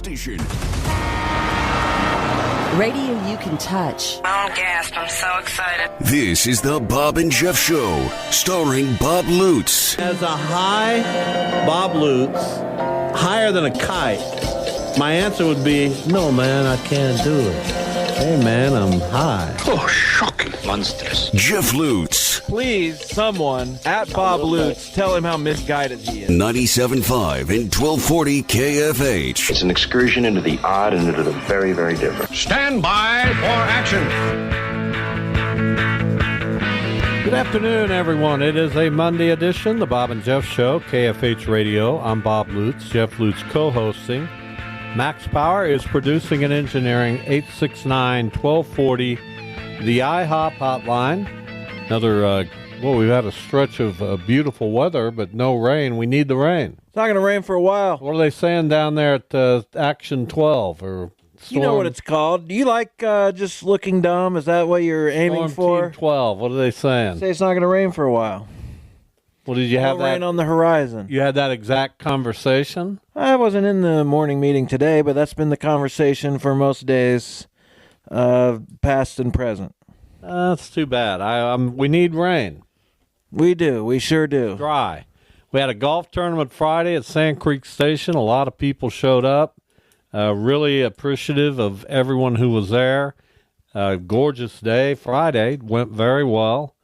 Station. Radio you can touch. Oh, gasp, I'm so excited. This is the Bob and Jeff Show, starring Bob Lutz. As a high Bob Lutz, higher than a kite, my answer would be, no, man, I can't do it. Hey, man, I'm high. Oh, shocking. Monstrous. Jeff Lutz. Please, someone, at Bob Lutz, tell him how misguided he is. 97.5 and 1240 KFH. It's an excursion into the odd and into the very, very different. Stand by for action. Good afternoon, everyone. It is a Monday edition, the Bob and Jeff Show, KFH Radio. I'm Bob Lutz, Jeff Lutz co-hosting. Max Power is producing and engineering. 869-1240, the IHOP hotline. Another, we've had a stretch of beautiful weather, but no rain. We need the rain. It's not going to rain for a while. What are they saying down there at Action 12? Or Storm, you know what it's called. Do you like just looking dumb? Is that what you're aiming Storm for? Team 12. What are they saying? Say it's not going to rain for a while. Well, did you have that? Rain on the horizon. You had that exact conversation? I wasn't in the morning meeting today, but that's been the conversation for most days, past and present. That's too bad. We need rain. We do. We sure do. Dry. We had a golf tournament Friday at Sand Creek Station. A lot of people showed up. Really appreciative of everyone who was there. Gorgeous day. Friday went very well.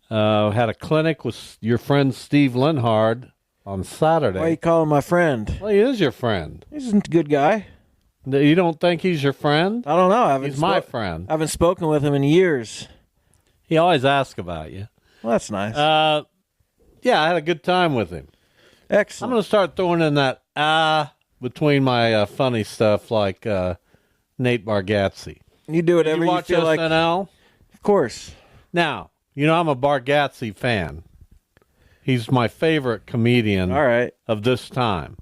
Had a clinic with your friend Steve Linhard on Saturday. Why you call him my friend? Well, he is your friend. He's a good guy. You don't think he's your friend? I don't know. He's my friend. I haven't spoken with him in years. He always asks about you. Well, that's nice. Yeah, I had a good time with him. Excellent. I'm going to start throwing in that between my funny stuff like Nate Bargatze. You do whatever you watch feel SNL? like. Of course. Now, you know I'm a Bargatze fan. He's my favorite comedian of this time.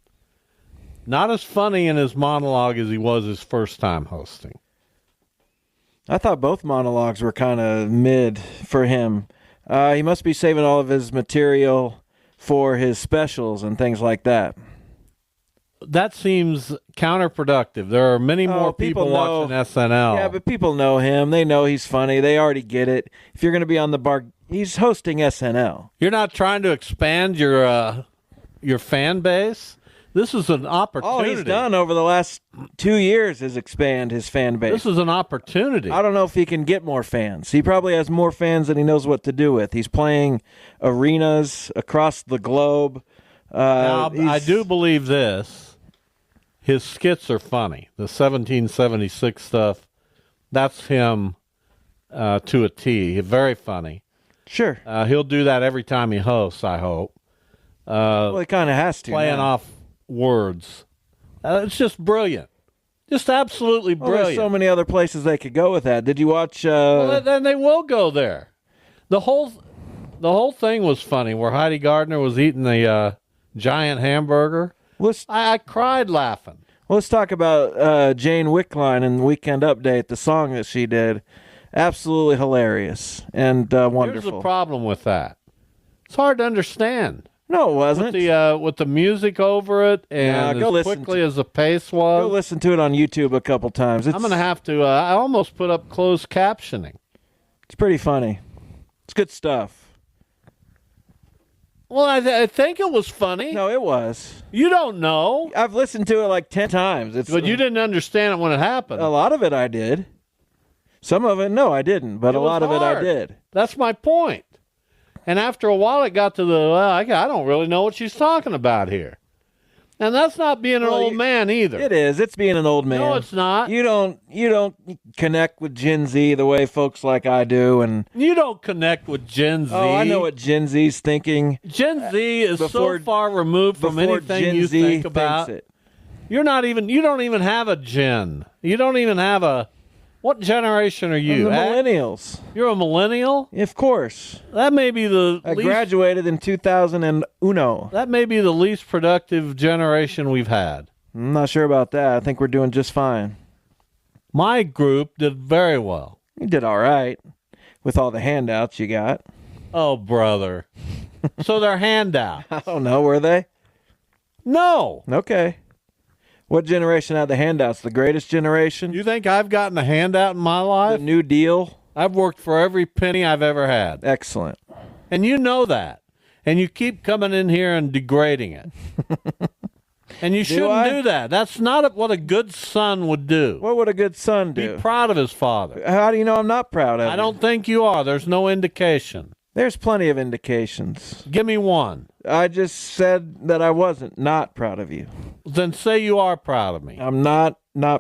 Not as funny in his monologue as he was his first time hosting. I thought both monologues were kind of mid for him. He must be saving all of his material for his specials and things like that. That seems counterproductive. There are many more people watching SNL. Yeah, but people know him. They know he's funny. They already get it. If you're going to be on the bar, he's hosting SNL. You're not trying to expand your fan base? This is an opportunity. All he's done over the last 2 years is expand his fan base. This is an opportunity. I don't know if he can get more fans. He probably has more fans than he knows what to do with. He's playing arenas across the globe. Now, I do believe this. His skits are funny. The 1776 stuff, that's him to a T. Very funny. Sure. He'll do that every time he hosts, I hope. Well, he kind of has to. Playing off words. It's just brilliant. Just absolutely brilliant. There's so many other places they could go with that. Did you watch... Well, then they will go there. The whole thing was funny, where Heidi Gardner was eating the giant hamburger. I cried laughing. Well, let's talk about Jane Wickline and Weekend Update, the song that she did. Absolutely hilarious and wonderful. Here's the problem with that. It's hard to understand. No, it wasn't. With the music over it and as quickly as the pace was. Go listen to it on YouTube a couple times. I'm going to have to, I almost put up closed captioning. It's pretty funny. It's good stuff. Well, I think it was funny. No, it was. You don't know. I've listened to it like 10 times. But you didn't understand it when it happened. A lot of it I did. Some of it, no, I didn't. But a lot of it I did. That's my point. And after a while, it got to I don't really know what she's talking about here. And that's not being an old man either. It is. It's being an old man. No, it's not. You don't connect with Gen Z the way folks like I do, and you don't connect with Gen Z. Oh, I know what Gen Z's thinking. Gen Z is so far removed from anything Gen you Z think about. it. You don't even have a gen. You don't even have a. What generation are you? I'm the millennials. You're a millennial? Of course. That may be I graduated in 2001. That may be the least productive generation we've had. I'm not sure about that. I think we're doing just fine. My group did very well. You did all right with all the handouts you got. Oh, brother. So they're handouts. I don't know. Were they? No. Okay. What generation had the handouts? The greatest generation? You think I've gotten a handout in my The life? New Deal? I've worked for every penny I've ever had. Excellent. And you know that. And you keep coming in here and degrading it. And you shouldn't do that. That's not what a good son would do. What would a good son do? Be proud of his father. How do you know I'm not proud of him? I don't think you are. There's no indication. There's plenty of indications. Give me one. I just said that I wasn't not proud of you. Then say you are proud of me. I'm not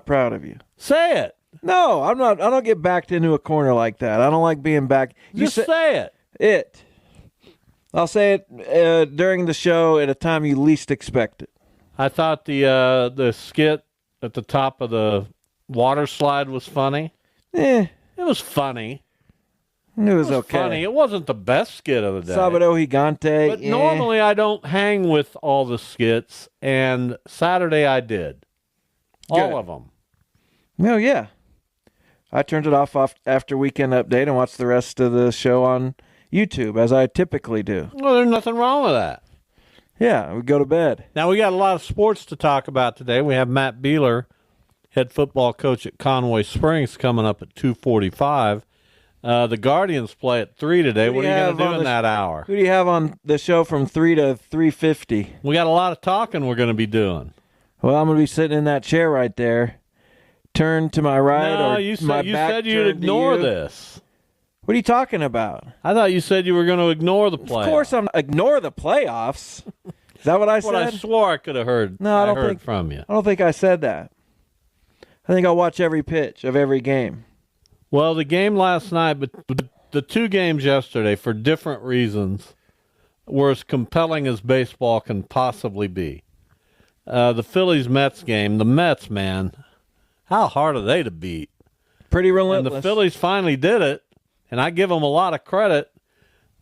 proud of you. Say it. No, I'm not. I don't get backed into a corner like that. I don't like being backed. Just say it. It. I'll say it during the show at a time you least expect it. I thought the skit at the top of the water slide was funny. It was funny. It was okay. Funny. It wasn't the best skit of the day. Sabado Gigante. But normally I don't hang with all the skits, and Saturday I did. All of them. Well, yeah. I turned it off after Weekend Update and watched the rest of the show on YouTube, as I typically do. Well, there's nothing wrong with that. Yeah, we go to bed. Now, we got a lot of sports to talk about today. We have Matt Beeler, head football coach at Conway Springs, coming up at 2:45. The Guardians play at 3 today. What are you going to do in that hour? Who do you have on the show from 3 to 3:50? We got a lot of talking we're going to be doing. Well, I'm going to be sitting in that chair right there. Turn to my right no, or you my said, back you said you'd ignore this. What are you talking about? I thought you said you were going to ignore the playoffs. Of course I'm ignore the playoffs. Is that what I said? I swore I could have heard. No, I don't heard think from you. I don't think I said that. I think I'll watch every pitch of every game. Well, the game last night, but the two games yesterday, for different reasons, were as compelling as baseball can possibly be. The Phillies-Mets game, the Mets, man, how hard are they to beat? Pretty relentless. And the Phillies finally did it, and I give them a lot of credit.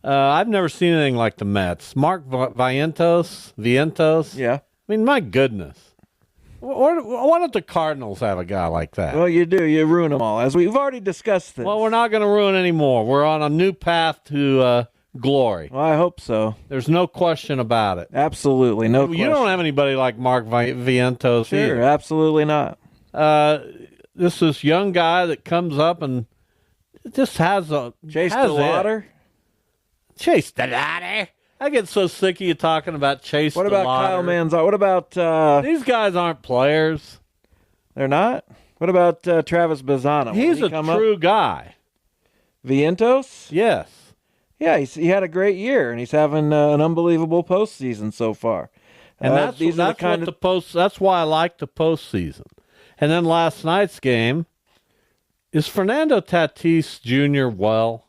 I've never seen anything like the Mets. Mark Vientos. Yeah. I mean, my goodness. Why don't the Cardinals have a guy like that? Well, you do. You ruin them all, as we've already discussed this. Well, we're not going to ruin any more. We're on a new path to glory. Well, I hope so. There's no question about it. Absolutely, no question. You don't have anybody like Mark Vientos Sure, either. absolutely not. This young guy that comes up and just has a... Chase the Lauder? Chase the Lauder? I get so sick of you talking about Chase the Lauder. What about Kyle Manzar? What about... These guys aren't players. They're not? What about Travis Bazzano? He's a true guy. Vientos? Yes. Yeah, he had a great year, and he's having an unbelievable postseason so far. And that's why I like the postseason. And then last night's game, is Fernando Tatis Jr. well?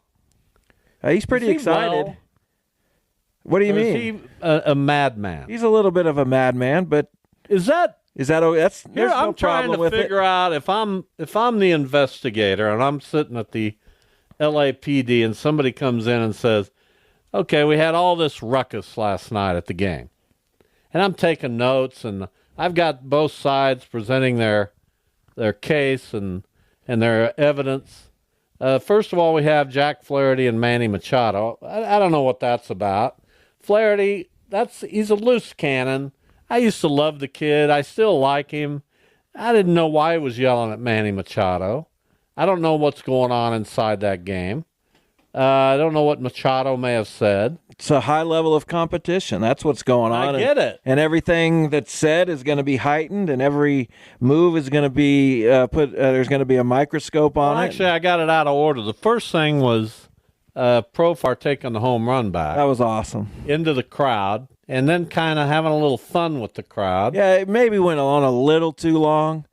He's pretty excited. Well? What do you mean? Is he a madman? He's a little bit of a madman, but is that that's there's I'm no trying problem to with figure out if I'm the investigator and I'm sitting at the LAPD and somebody comes in and says, "Okay, we had all this ruckus last night at the game," and I'm taking notes and I've got both sides presenting their case and their evidence. First of all, we have Jack Flaherty and Manny Machado. I don't know what that's about. Flaherty, he's a loose cannon. I used to love the kid. I still like him. I didn't know why he was yelling at Manny Machado. I don't know what's going on inside that game. I don't know what Machado may have said. It's a high level of competition. That's what's going on. I get it. And everything that's said is going to be heightened, and every move is going to be there's going to be a microscope on it. Actually, I got it out of order. The first thing was Profar taking the home run back. That was awesome. Into the crowd, and then kind of having a little fun with the crowd. Yeah, it maybe went on a little too long,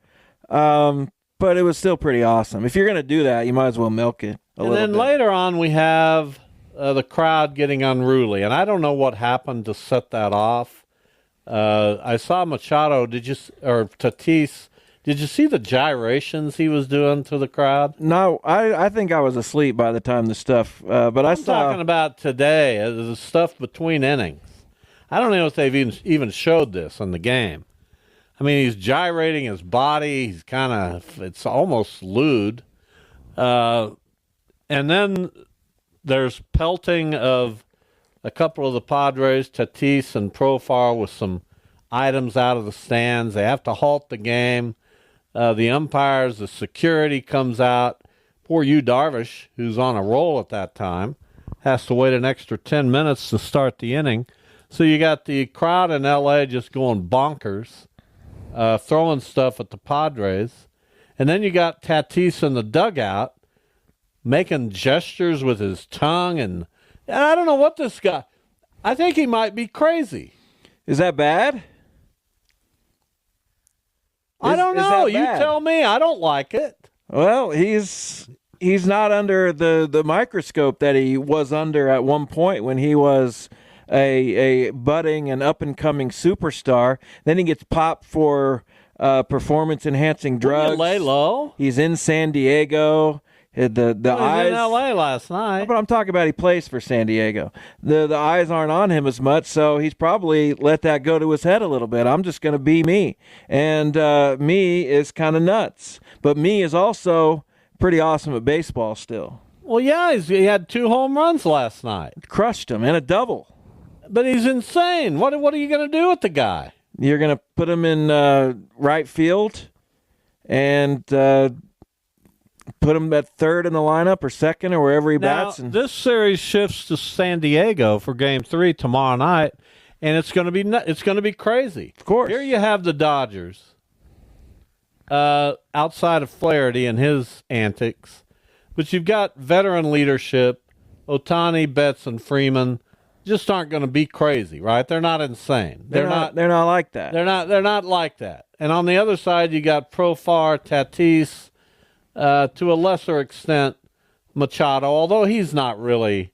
but it was still pretty awesome. If you're going to do that, you might as well milk it a little bit. And then later on, we have the crowd getting unruly, and I don't know what happened to set that off. I saw Machado. Tatis? Did you see the gyrations he was doing to the crowd? No, I think I was asleep by the time the stuff. But I'm talking about today, the stuff between innings. I don't know if they've even showed this in the game. I mean, he's gyrating his body. He's it's almost lewd. And then there's pelting of a couple of the Padres, Tatis and Profar, with some items out of the stands. They have to halt the game. The umpires, the security comes out. Poor Yu Darvish, who's on a roll at that time, has to wait an extra 10 minutes to start the inning. So you got the crowd in L.A. just going bonkers, throwing stuff at the Padres. And then you got Tatis in the dugout making gestures with his tongue. And I don't know what this guy... I think he might be crazy. Is that bad? I don't know. You tell me. I don't like it. Well, he's not under the microscope that he was under at one point when he was a budding and up-and-coming superstar. Then he gets popped for performance-enhancing drugs. You lay low. He's in San Diego. The eyes in L.A. last night. But I'm talking about he plays for San Diego. The eyes aren't on him as much, so he's probably let that go to his head a little bit. I'm just going to be me. And me is kind of nuts. But me is also pretty awesome at baseball still. Well, yeah, he had 2 home runs last night. Crushed him, and a double. But he's insane. What are you going to do with the guy? You're going to put him in right field and put him at third in the lineup or second or wherever he bats. This series shifts to San Diego for Game 3 tomorrow night, and it's going to be crazy. Of course. Here you have the Dodgers, outside of Flaherty and his antics, but you've got veteran leadership. Ohtani, Betts, and Freeman just aren't going to be crazy, right? They're not insane. They're not like that. They're not like that. And on the other side, you got Profar, Tatis. To a lesser extent, Machado, although he's not really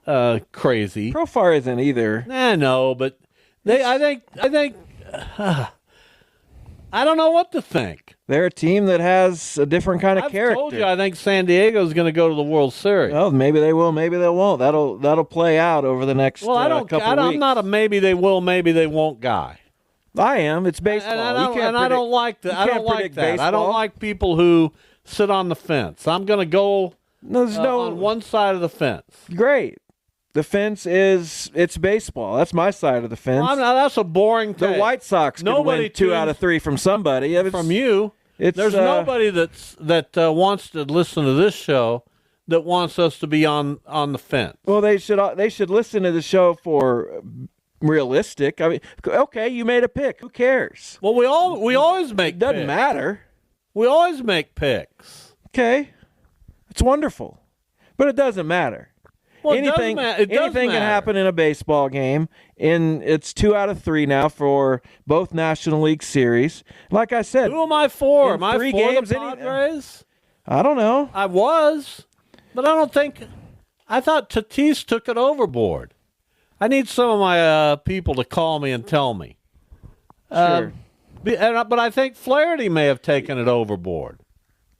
crazy. Profar isn't either. No, but I think I don't know what to think. They're a team that has a different kind of character. I told you I think San Diego is going to go to the World Series. Well, maybe they will, maybe they won't. That'll play out over the next couple weeks. I'm not a maybe they will, maybe they won't guy. I am. It's baseball. I don't like that. I don't like that. Baseball. I don't like people who sit on the fence. I'm going to go on one side of the fence. Great. The fence it's baseball. That's my side of the fence. Well, that's a boring thing. The White Sox could win 2 out of 3 from somebody. From you. There's nobody that wants to listen to this show that wants us to be on the fence. Well, they should listen to the show for realistic. I mean, okay, you made a pick. Who cares? Well, we always make Doesn't picks. matter. We always make picks. Okay. It's wonderful. But it doesn't matter. Well, anything can happen in a baseball game. It's 2 out of 3 now for both National League Series. Like I said, who am I for? Am I 3 for games the Padres? I don't know. I was, but I don't think. I thought Tatis took it overboard. I need some of my people to call me and tell me. Sure. But I think Flaherty may have taken it overboard.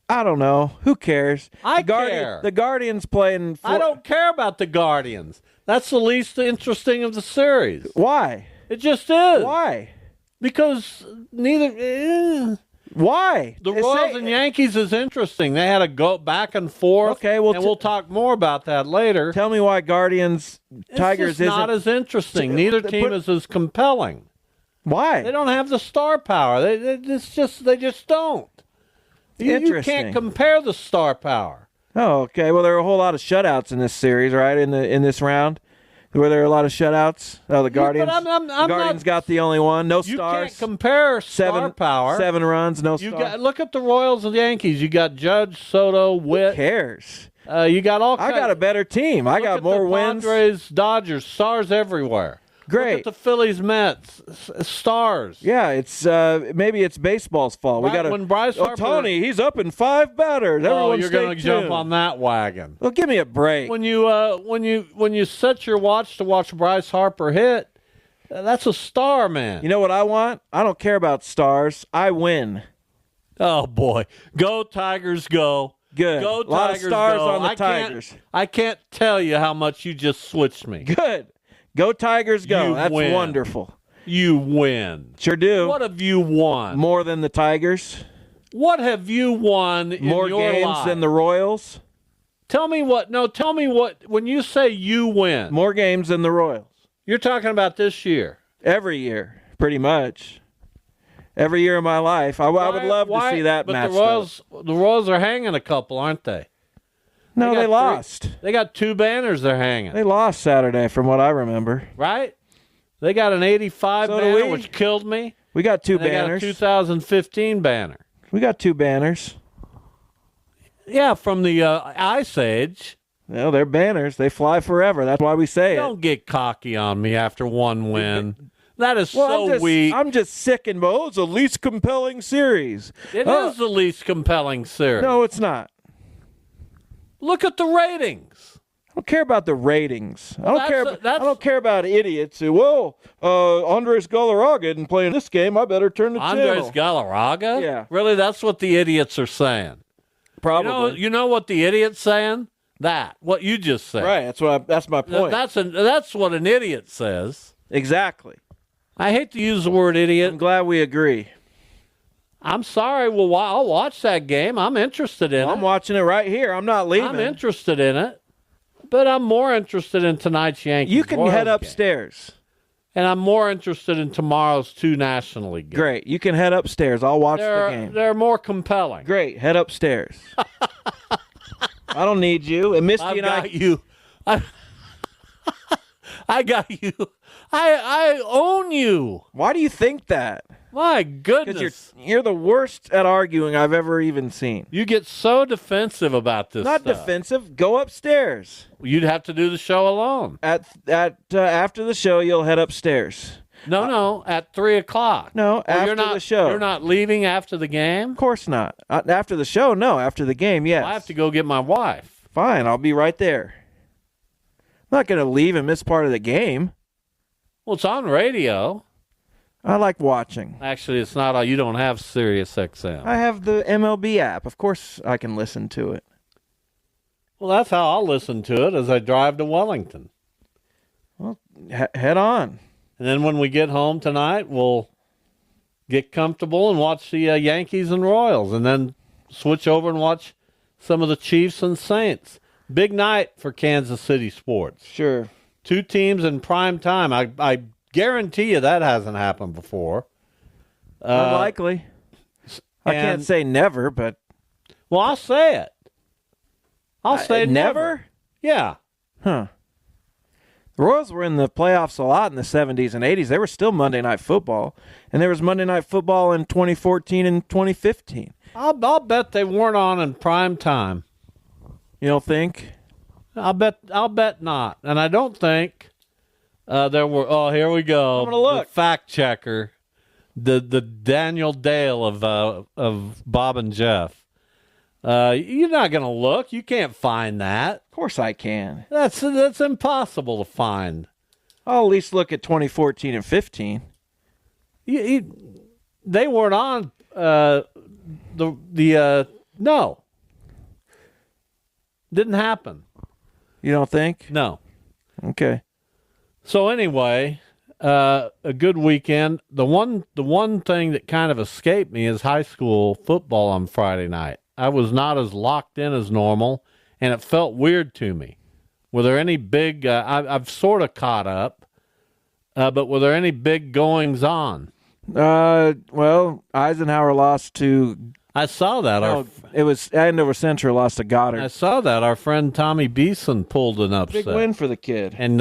I don't know. Who cares? I care. The Guardians playing. I don't care about the Guardians. That's the least interesting of the series. Why? It just is. Why? Because neither. Why? The Royals and Yankees is interesting. They had to go back and forth. Okay, well, and we'll talk more about that later. Tell me why Guardians Tigers isn't not as interesting. Neither team is as compelling. Why? They don't have the star power. They just don't. You can't compare the star power. Oh, okay. Well, there are a whole lot of shutouts in this series, right? In this round, were there a lot of shutouts? Oh, the Guardians. The Guardians got the only one. No you stars. You can't compare star power. 7 runs, no stars. Look at the Royals and Yankees. You got Judge, Soto, Witt. Who cares? You got all. I got a better team. I got more wins. Padres, Dodgers, stars everywhere. Great. Look at the Phillies, Mets, stars. Yeah, it's maybe it's baseball's fault. We got when Bryce Harper. Tony, he's up in 5 batters. Everyone you're going to jump on that wagon. Well, give me a break. When you set your watch to watch Bryce Harper hit, that's a star, man. You know what I want? I don't care about stars. I win. Oh boy, go Tigers, go! Good. Go Tigers, a lot of stars go. on the Tigers. I can't tell you how much you just switched me. Good. Go Tigers, go. That's win. Wonderful. You win. Sure do. What have you won? More than the Tigers? What have you won in More your games life? than the Royals? Tell me what. When you say you win. More games than the Royals. You're talking about this year. Every year. Pretty much. Every year of my life. I would love to see that but match. The Royals are hanging a couple, aren't they? No, they lost. They got 2 banners they're hanging. They lost Saturday, from what I remember. Right? They got an 85 So do banner, we. which killed me. We got 2 They banners. got a 2015 banner. We got 2 banners. Yeah, from the Ice Age. No, they're banners. They fly forever. That's why we say Don't get cocky on me after one win. That is it. weak. I'm just sick and mold. It's the least compelling series. It is the least compelling series. No, it's not. Look at the ratings. I don't care about the ratings. I that's- don't care about idiots who, Andres Galarraga isn't playing this game. I better turn the Andres channel. Galarraga? Yeah. Really, that's what the idiots are saying. Probably. You know what the idiot's saying? What you just said. Right. That's my point. That's what an idiot says. Exactly. I hate to use the word idiot. I'm glad we agree. I'm sorry. Well, I'll watch that game. I'm interested in I'm it. watching it right here. I'm not leaving. I'm interested in it. But I'm more interested in tonight's Yankees. You can Royals head game. upstairs. And I'm more interested in tomorrow's 2 National League games. Great. You can head upstairs. I'll watch the game. They're more compelling. Great. Head upstairs. I don't need you. And Misty I've and got you. I got you. I own you. Why do you think that? My Because goodness. you're the worst at arguing I've ever even seen. You get so defensive about this Not stuff. defensive. Go upstairs. You'd have to do the show alone. After the show, you'll head upstairs. No, at 3 o'clock. No, after the show. You're not leaving after the game? Of course not. After the show, no. After the game, yes. I have to go get my wife. Fine, I'll be right there. I'm not going to leave and miss part of the game. Well, it's on radio. I like watching. Actually, it's not. You don't have Sirius XM. I have the MLB app. Of course I can listen to it. Well, that's how I'll listen to it as I drive to Wellington. Well, head on. And then when we get home tonight, we'll get comfortable and watch the Yankees and Royals, and then switch over and watch some of the Chiefs and Saints. Big night for Kansas City sports. Sure. 2 teams in prime time. I guarantee you that hasn't happened before. Unlikely. I can't say never, but... Well, I'll say it. I'll say never? Yeah. Huh. The Royals were in the playoffs a lot in the 70s and 80s. They were still Monday Night Football. And there was Monday Night Football in 2014 and 2015. I'll bet they weren't on in prime time. You don't think? I'll bet not. And I don't think there were. Oh, here we go. I'm gonna look. The fact checker, the Daniel Dale of Bob and Jeff. You're not gonna look. You can't find that. Of course I can. That's impossible to find. I'll at least look at 2014 and 15. They weren't on. No. Didn't happen. You don't think? No. Okay. So anyway, a good weekend. The one thing that kind of escaped me is high school football on Friday night. I was not as locked in as normal, and it felt weird to me. Were there any big? I've sort of caught up, but were there any big goings on? Well, Eisenhower lost to. I saw that. It was Andover Central lost to Goddard. I saw that. Our friend Tommy Beeson pulled an upset. Big win for the kid. And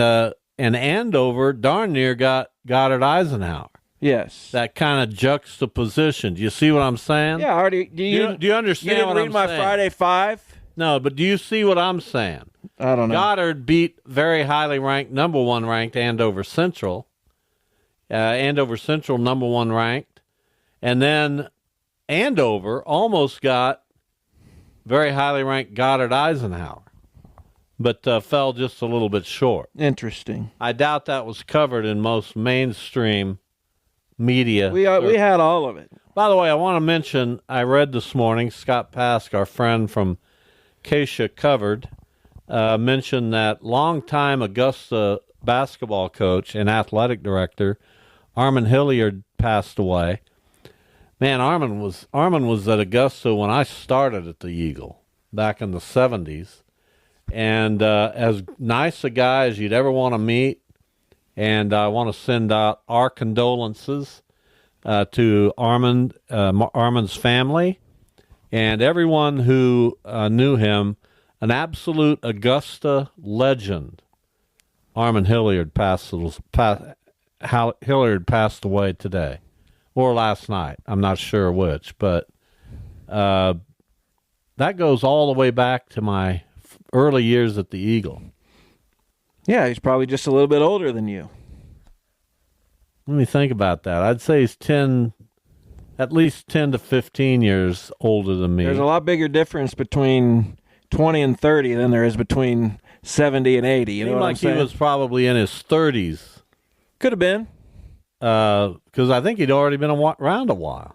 Andover darn near got Goddard Eisenhower. Yes. That kind of juxtaposition. Do you see what I'm saying? Yeah, I already. Do you understand You didn't what read I'm my saying? Friday 5? No, but do you see what I'm saying? I don't know. Goddard beat very highly ranked, number 1 ranked Andover Central. Andover Central, number 1 ranked. And then Andover almost got very highly ranked Goddard Eisenhower, but fell just a little bit short. Interesting. I doubt that was covered in most mainstream media. We had all of it. By the way, I want to mention, I read this morning, Scott Pask, our friend from Acacia Covered, mentioned that longtime Augusta basketball coach and athletic director Armin Hilliard passed away. Man, Armin was at Augusta when I started at the Eagle back in the 70s. And as nice a guy as you'd ever want to meet, And I want to send out our condolences to Armand's family and everyone who knew him. An absolute Augusta legend. Armand Hilliard passed away today, or last night. I'm not sure which, but that goes all the way back to my early years at the Eagle. Yeah, he's probably just a little bit older than you. Let me think about that. I'd say he's at least 10 to 15 years older than me. There's a lot bigger difference between 20 and 30 than there is between 70 and 80. You know what I'm saying? He was probably in his 30s. Could have been. Because I think he'd already been around a while.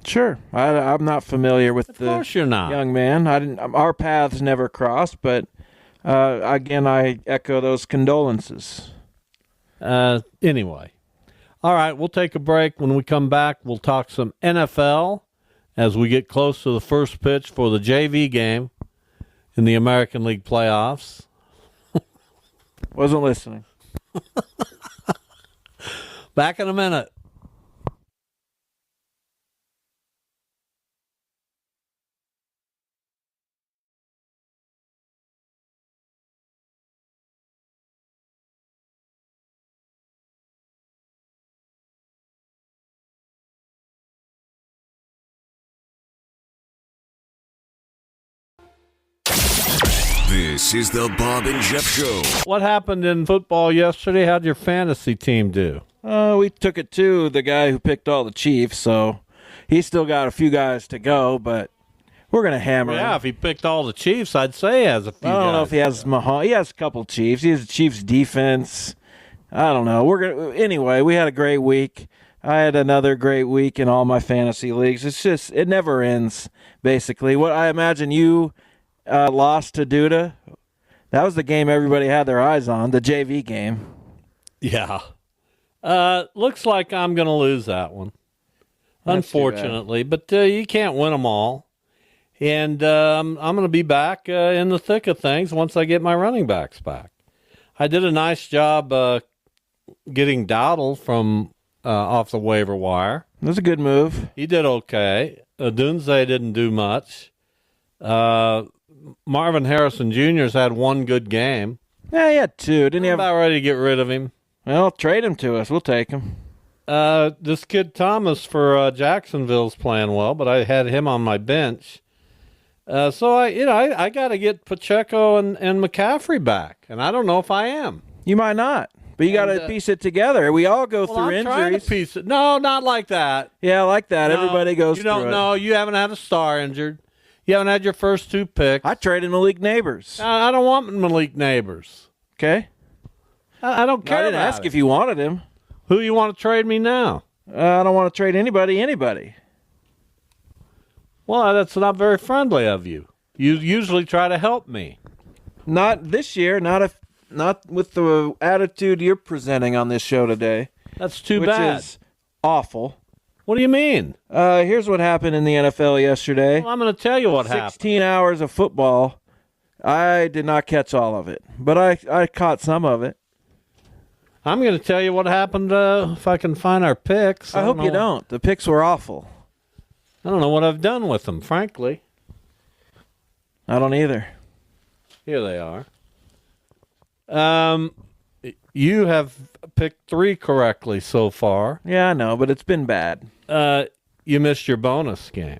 Sure. I'm not familiar with the course you're not. young man. Our paths never crossed, but again, I echo those condolences. Anyway. All right, we'll take a break. When we come back, we'll talk some NFL as we get close to the first pitch for the JV game in the American League playoffs. Wasn't listening. Back in a minute. This is the Bob and Jeff Show. What happened in football yesterday? How'd your fantasy team do? We took it to the guy who picked all the Chiefs, so he's still got a few guys to go, but we're going to hammer him. Yeah, if he picked all the Chiefs, I'd say he has a few I don't know if he has Mahomes. He has a couple Chiefs. He has the Chiefs defense. I don't know. Anyway, we had a great week. I had another great week in all my fantasy leagues. It's just, it never ends, basically. What I imagine you lost to Duda. That was the game everybody had their eyes on, the JV game. Yeah. Looks like I'm going to lose that one, unfortunately. But you can't win them all. And I'm going to be back in the thick of things once I get my running backs back. I did a nice job getting Dowdle from off the waiver wire. That was a good move. He did okay. Dunze didn't do much. Marvin Harrison Jr.'s had one good game. Yeah, he had two. Didn't he have? About ready to get rid of him. Well, trade him to us. We'll take him. This kid Thomas for Jacksonville's playing well, but I had him on my bench. So I got to get Pacheco and McCaffrey back, and I don't know if I am. You might not, but you got to piece it together. We all go through I'm injuries. Trying to piece it. No, not like that. Yeah, like that. No, everybody goes through it. You don't know. You haven't had a star injured. You haven't had your first two picks. I traded Malik Neighbors. I don't want Malik Neighbors. Okay. I don't care. I didn't ask if you wanted him. Who you want to trade me now? I don't want to trade anybody. Well, that's not very friendly of you. You usually try to help me. Not this year. Not with the attitude you're presenting on this show today. That's too bad. Which is awful. What do you mean? Here's what happened in the NFL yesterday. Well, I'm going to tell you what happened. 16 hours of football. I did not catch all of it, but I caught some of it. I'm going to tell you what happened if I can find our picks. I hope you don't. The picks were awful. I don't know what I've done with them, frankly. I don't either. Here they are. You have picked 3 correctly so far. Yeah, I know, but it's been bad. You missed your bonus game.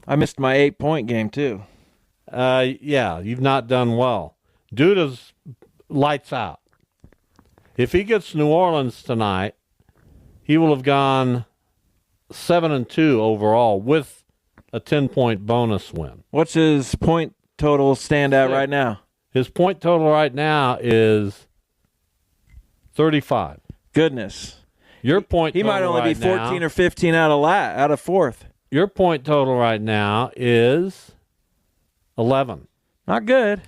I missed my 8-point game, too. Yeah, you've not done well. Duda's lights out. If he gets New Orleans tonight, he will have gone 7-2 overall with a 10-point bonus win. What's his point total stand at right now? His point total right now is 35. Goodness. Your point he total might only right be 14 now, or 15 out of fourth. Your point total right now is 11. Not good.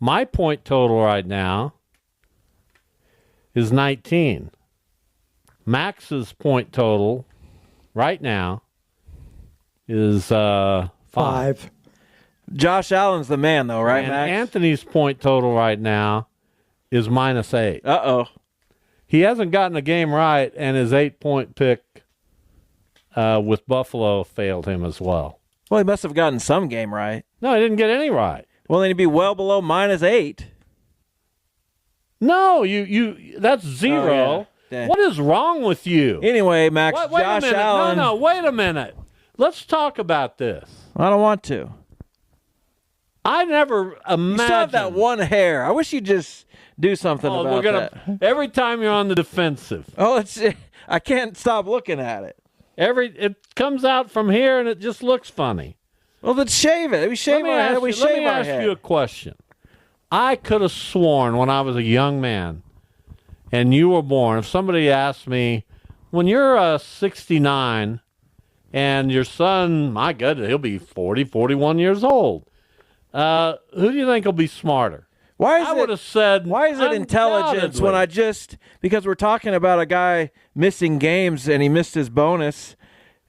My point total right now is 19. Max's point total right now is 5. Josh Allen's the man, though, right, and Max? Anthony's point total right now is -8. Uh-oh. He hasn't gotten a game right, and his 8-point pick with Buffalo failed him as well. Well, he must have gotten some game right. No, he didn't get any right. Well, then he'd be well below -8. No, you that's 0. Oh, yeah. What is wrong with you? Anyway, Max, Wait a Josh minute. Allen. No, wait a minute. Let's talk about this. I don't want to. I never imagined. You still have that one hair. I wish you'd just do something about that. Every time you're on the defensive. Oh, I can't stop looking at it. It comes out from here and it just looks funny. Well, then shave it. We shave our head. We shave our head. Let me ask you a question. I could have sworn when I was a young man and you were born, if somebody asked me, when you're 69 and your son, my goodness, he'll be 40, 41 years old, who do you think will be smarter? I would have said, why is it intelligence when because we're talking about a guy missing games and he missed his bonus.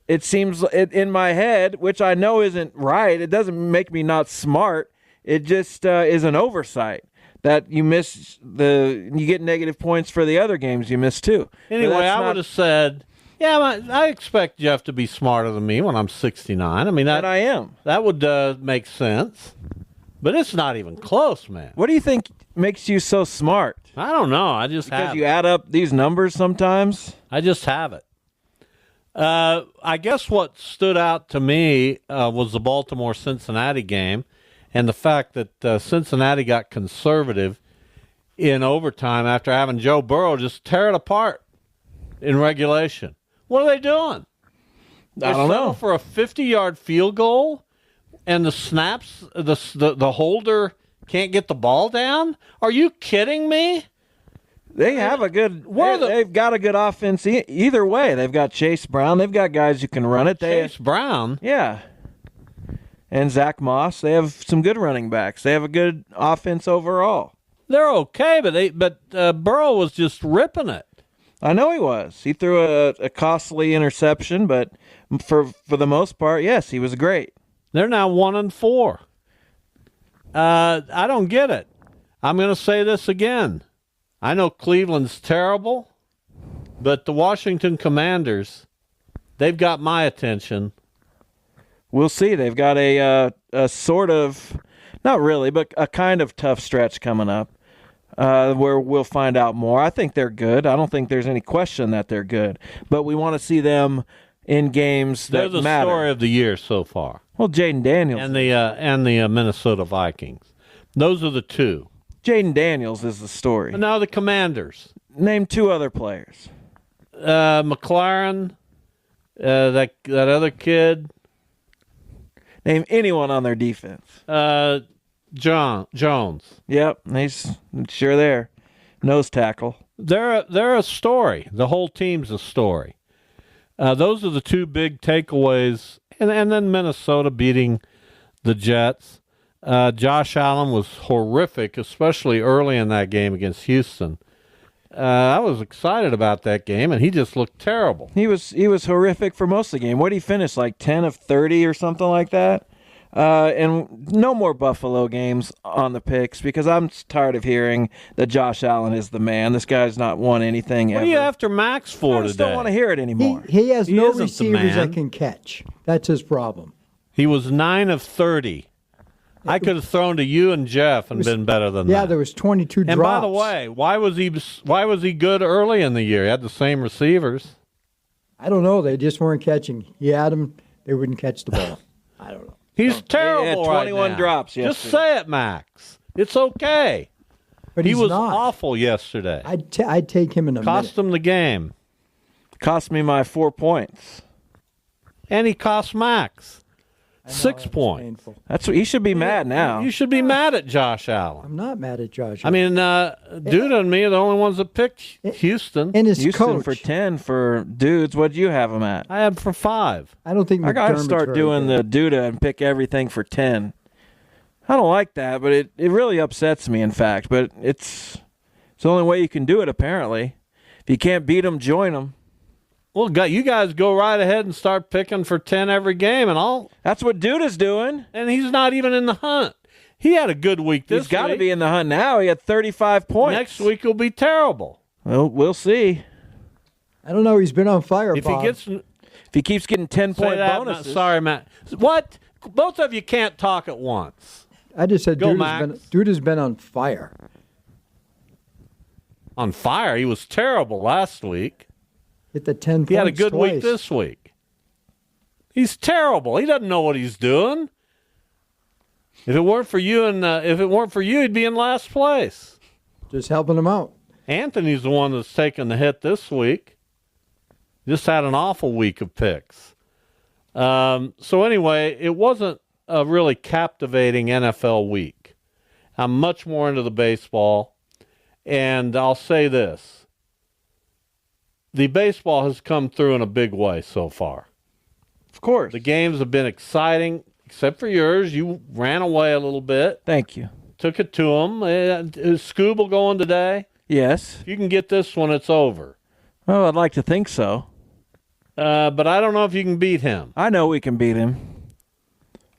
It seems in my head, which I know isn't right. It doesn't make me not smart. It just is an oversight that you you get negative points for the other games you miss too. Anyway, I would have said, yeah, I expect Jeff to be smarter than me when I'm 69. I mean, and I am. That would make sense. But it's not even close, man. What do you think makes you so smart? I don't know. I just have it. Because you add up these numbers sometimes? I just have it. I guess what stood out to me was the Baltimore-Cincinnati game and the fact that Cincinnati got conservative in overtime after having Joe Burrow just tear it apart in regulation. What are they doing? I don't know. For a 50-yard field goal? And the snaps, the holder can't get the ball down? Are you kidding me? They have a good. They've got a good offense. Either way, they've got Chase Brown. They've got guys who can run it. Chase Brown, yeah, and Zach Moss. They have some good running backs. They have a good offense overall. They're okay, but Burrow was just ripping it. I know he was. He threw a costly interception, but for the most part, yes, he was great. They're now 1-4. I don't get it. I'm going to say this again. I know Cleveland's terrible, but the Washington Commanders, they've got my attention. We'll see. They've got a sort of, not really, but a kind of tough stretch coming up where we'll find out more. I think they're good. I don't think there's any question that they're good, but we want to see them in games that matter. They're the story of the year so far. Well, Jaden Daniels. And the Minnesota Vikings. Those are the two. Jaden Daniels is the story. And now the Commanders. Name two other players. McLaren, that other kid. Name anyone on their defense. Jones. Yep, he's sure there. Nose tackle. They're a story. The whole team's a story. Those are the two big takeaways. And then Minnesota beating the Jets. Josh Allen was horrific, especially early in that game against Houston. I was excited about that game, and he just looked terrible. He was horrific for most of the game. What did he finish, like 10 of 30 or something like that? And no more Buffalo games on the picks because I'm tired of hearing that Josh Allen is the man. This guy's not won anything ever. What are you after Max for today? I just don't want to hear it anymore. He has no isn't the receivers man. that can catch. That's his problem. He was 9 of 30. I could have thrown to you and Jeff and been better than that. Yeah, there was 22 drops. And by the way, why was he good early in the year? He had the same receivers. I don't know. They just weren't catching. He had them. They wouldn't catch the ball. I don't know. He's terrible. He had 21 right drops yesterday. Just say it, Max. It's okay. But he was not. awful yesterday. I'd take him in a Cost minute. him the game. Cost me my 4 points. And he cost Max 6 It's points. painful. That's what he should be mad now. You should be mad at Josh Allen. I'm not mad at Josh. I mean, Dude and me are the only ones that picked Houston. and his Houston coach. for 10 for dudes. What'd you have him at? I had for 5. I don't think I got to McDermott's start very doing good. the Duda and pick everything for 10. I don't like that, but it really upsets me, in fact. But it's the only way you can do it, apparently. If you can't beat them, join them. Well, you guys go right ahead and start picking for 10 every game, and all. That's what Duda's doing. And he's not even in the hunt. He had a good week this week. He's got to be in the hunt now. He had 35 points. Next week will be terrible. Well, we'll see. I don't know. He's been on fire, If Bob. he keeps getting 10-point bonuses. Sorry, Matt. What? Both of you can't talk at once. I just said Go, dude has been on fire. On fire? He was terrible last week. Hit the 10 points He had a good twice. week this week. He's terrible. He doesn't know what he's doing. If it weren't for you, he'd be in last place. Just helping him out. Anthony's the one that's taken the hit this week. Just had an awful week of picks. So anyway, it wasn't a really captivating NFL week. I'm much more into the baseball, and I'll say this. The baseball has come through in a big way so far. Of course. The games have been exciting, except for yours. You ran away a little bit. Thank you. Took it to him. Is Scooble going today? Yes. If you can get this one, it's over. Well, I'd like to think so. But I don't know if you can beat him. I know we can beat him.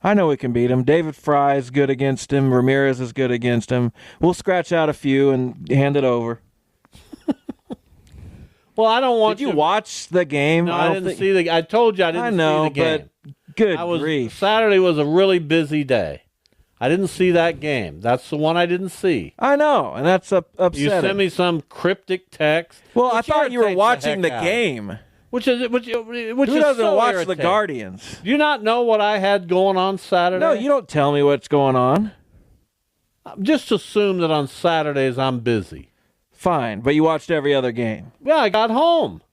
David Fry is good against him. Ramirez is good against him. We'll scratch out a few and hand it over. Well, I don't want Did you watch the game? No, I didn't see the. I told you I didn't see the game. But good grief. Saturday was a really busy day. I didn't see that game. That's the one I didn't see. I know, and that's upsetting. You sent me some cryptic text. Well, I thought you were watching the game. Which Who doesn't watch the Guardians? Do you not know what I had going on Saturday? No, you don't tell me what's going on. Just assume that on Saturdays I'm busy. Fine, but you watched every other game. Yeah, I got home.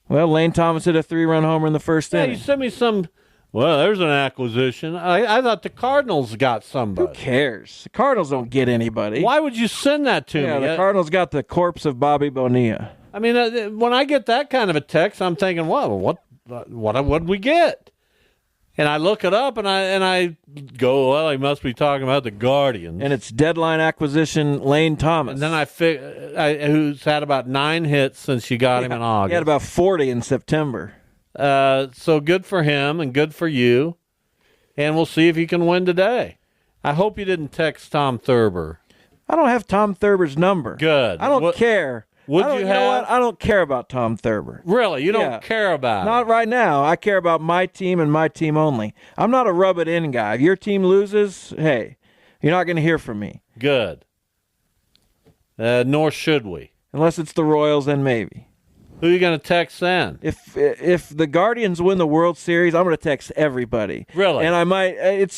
Well, Lane Thomas hit a 3-run homer in the first Yeah, inning. you sent me some. Well, there's an acquisition. I thought the Cardinals got somebody. Who cares? The Cardinals don't get anybody. Why would you send that to me? Yeah, the Cardinals got the corpse of Bobby Bonilla. I mean, when I get that kind of a text, I'm thinking, well, what'd we get? And I look it up, and I go, well, he must be talking about the Guardians. And it's deadline acquisition Lane Thomas. And then who's had about 9 hits since you got him in August. He had about 40 in September. So good for him and good for you. And we'll see if you can win today. I hope you didn't text Tom Thurber. I don't have Tom Thurber's number. Good. I don't care. Would you know have? what? I don't care about Tom Thurber. Really? You don't care about Not it? right now. I care about my team and my team only. I'm not a rub it in guy. If your team loses, hey, you're not going to hear from me. Good. Nor should we. Unless it's the Royals, then maybe. Who are you going to text then? If the Guardians win the World Series, I'm going to text everybody. Really? And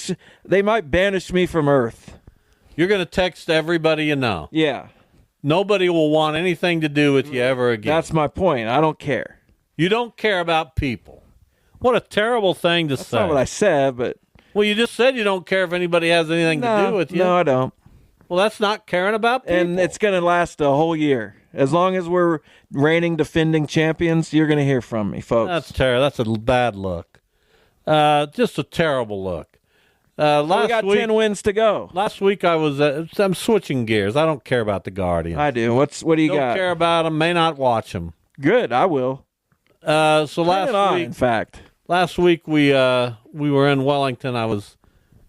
they might banish me from Earth. You're going to text everybody you know. Yeah. Nobody will want anything to do with you ever again. That's my point. I don't care. You don't care about people. What a terrible thing to say. That's not what I said, but... Well, you just said you don't care if anybody has anything to do with you. No, I don't. Well, that's not caring about people. And it's going to last a whole year. As long as we're reigning, defending champions, you're going to hear from me, folks. That's terrible. That's a bad look. Just a terrible look. We got 10 wins to go. Last week I'm switching gears. I don't care about the Guardians. I do. What do you don't got? care about them. May not watch them. Good. I will. So last week, in fact, last week we were in Wellington. I was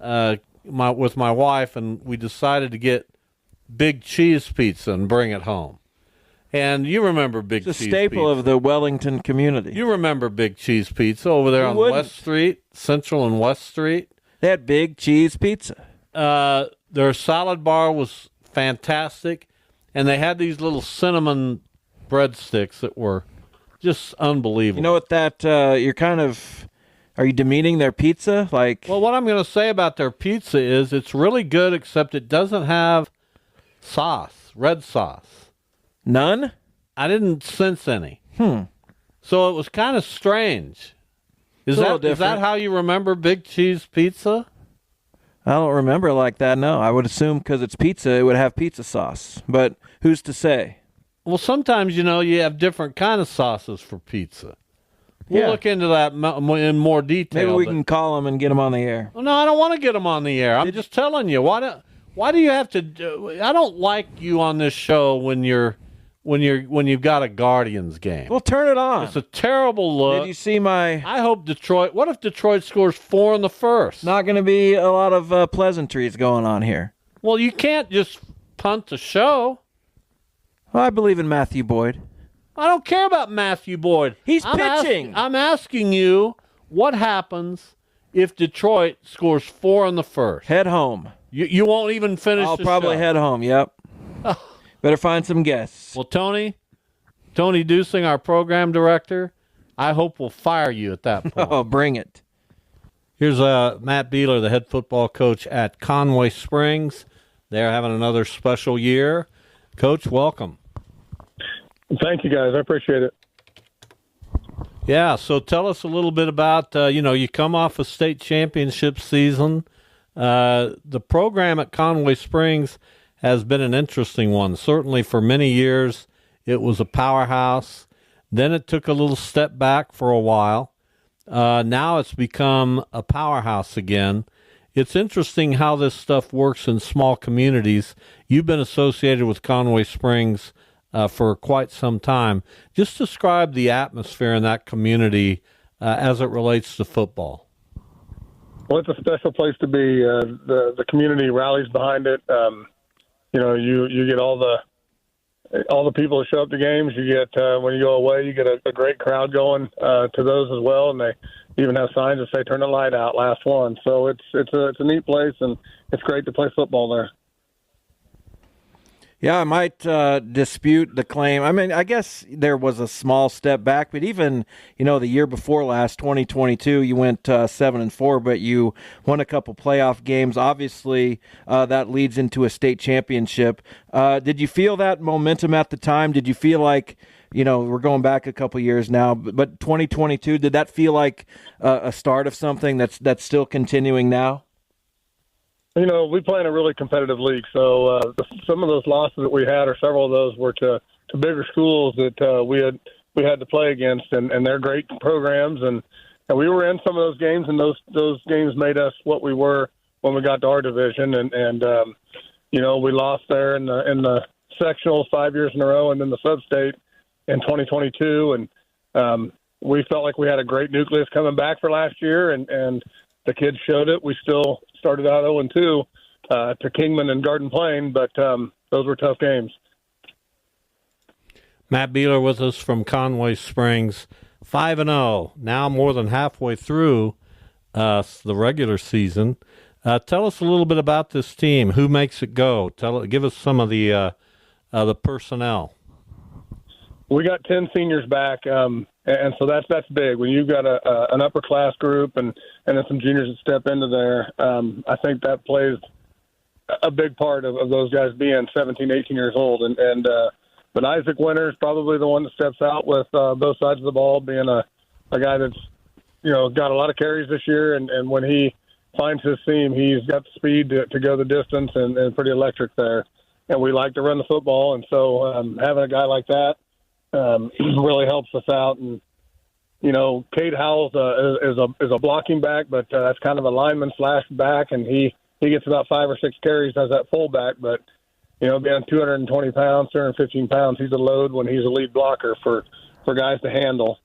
with my wife, and we decided to get big cheese pizza and bring it home. And you remember big cheese pizza. It's a staple of the Wellington community. You remember big cheese pizza over there on West Street, Central and West Street. They had big cheese pizza. Their salad bar was fantastic, and they had these little cinnamon breadsticks that were just unbelievable. You know what are you demeaning their pizza? Well, what I'm going to say about their pizza is it's really good, except it doesn't have sauce, red sauce. None? I didn't sense any. So it was kind of strange. Is that how you remember big cheese pizza? I don't remember it like that, no. I would assume because it's pizza, it would have pizza sauce. But who's to say? Well, sometimes, you have different kind of sauces for pizza. We'll look into that in more detail. Maybe we can call them and get them on the air. Well, no, I don't want to get them on the air. I'm just telling you. Why do you have to? I don't like you on this show when you've got a Guardians game. Well, turn it on. It's a terrible look. Did you see I hope Detroit. What if Detroit scores 4 in the first? Not going to be a lot of pleasantries going on here. Well, you can't just punt the show. Well, I believe in Matthew Boyd. I don't care about Matthew Boyd. He's pitching. I'm asking you, what happens if Detroit scores 4 in the first? Head home. You won't even finish I'll the probably show. head home, yep. Better find some guests. Well, Tony Dusing, our program director, I hope will fire you at that point. Oh, bring it. Here's Matt Beeler, the head football coach at Conway Springs. They're having another special year. Coach, welcome. Thank you, guys. I appreciate it. Yeah, so tell us a little bit about, you come off a state championship season. The program at Conway Springs has been an interesting one. Certainly for many years, it was a powerhouse. Then it took a little step back for a while. Now it's become a powerhouse again. It's interesting how this stuff works in small communities. You've been associated with Conway Springs for quite some time. Just describe the atmosphere in that community as it relates to football. Well, it's a special place to be. The community rallies behind it. You get all the people that show up to games. You get when you go away, you get a great crowd going to those as well, and they even have signs that say "Turn the light out, last one." So it's a neat place, and it's great to play football there. Yeah, I might dispute the claim. I mean, I guess there was a small step back, but even, the year before last, 2022, you went 7-4, but you won a couple playoff games. Obviously, that leads into a state championship. Did you feel that momentum at the time? Did you feel like, we're going back a couple years now, but 2022, did that feel like a start of something that's still continuing now? We play in a really competitive league, so some of those losses that we had, or several of those, were to bigger schools that we had to play against, and they're great programs, and we were in some of those games, and those games made us what we were when we got to our division, and we lost there in the sectionals 5 years in a row, and then the sub-state in 2022, and we felt like we had a great nucleus coming back for last year, and the kids showed it. We still started out 0-2 to Kingman and Garden Plain, but those were tough games. Matt Beeler with us from Conway Springs, 5-0, now more than halfway through the regular season. Tell us a little bit about this team. Who makes it go? Give us some of the personnel. We got 10 seniors back, and so that's big. When you've got an upper class group and then some juniors that step into there, I think that plays a big part of those guys being 17, 18 years old. But Isaac Winter is probably the one that steps out with both sides of the ball, being a guy that's got a lot of carries this year, and when he finds his seam, he's got the speed to go the distance and pretty electric there. And we like to run the football, and so having a guy like that really helps us out. And Cade Howells is a blocking back, but that's kind of a lineman / back, and he gets about 5 or 6 carries as that fullback. But being 220 pounds, 215 pounds, he's a load when he's a lead blocker for guys to handle.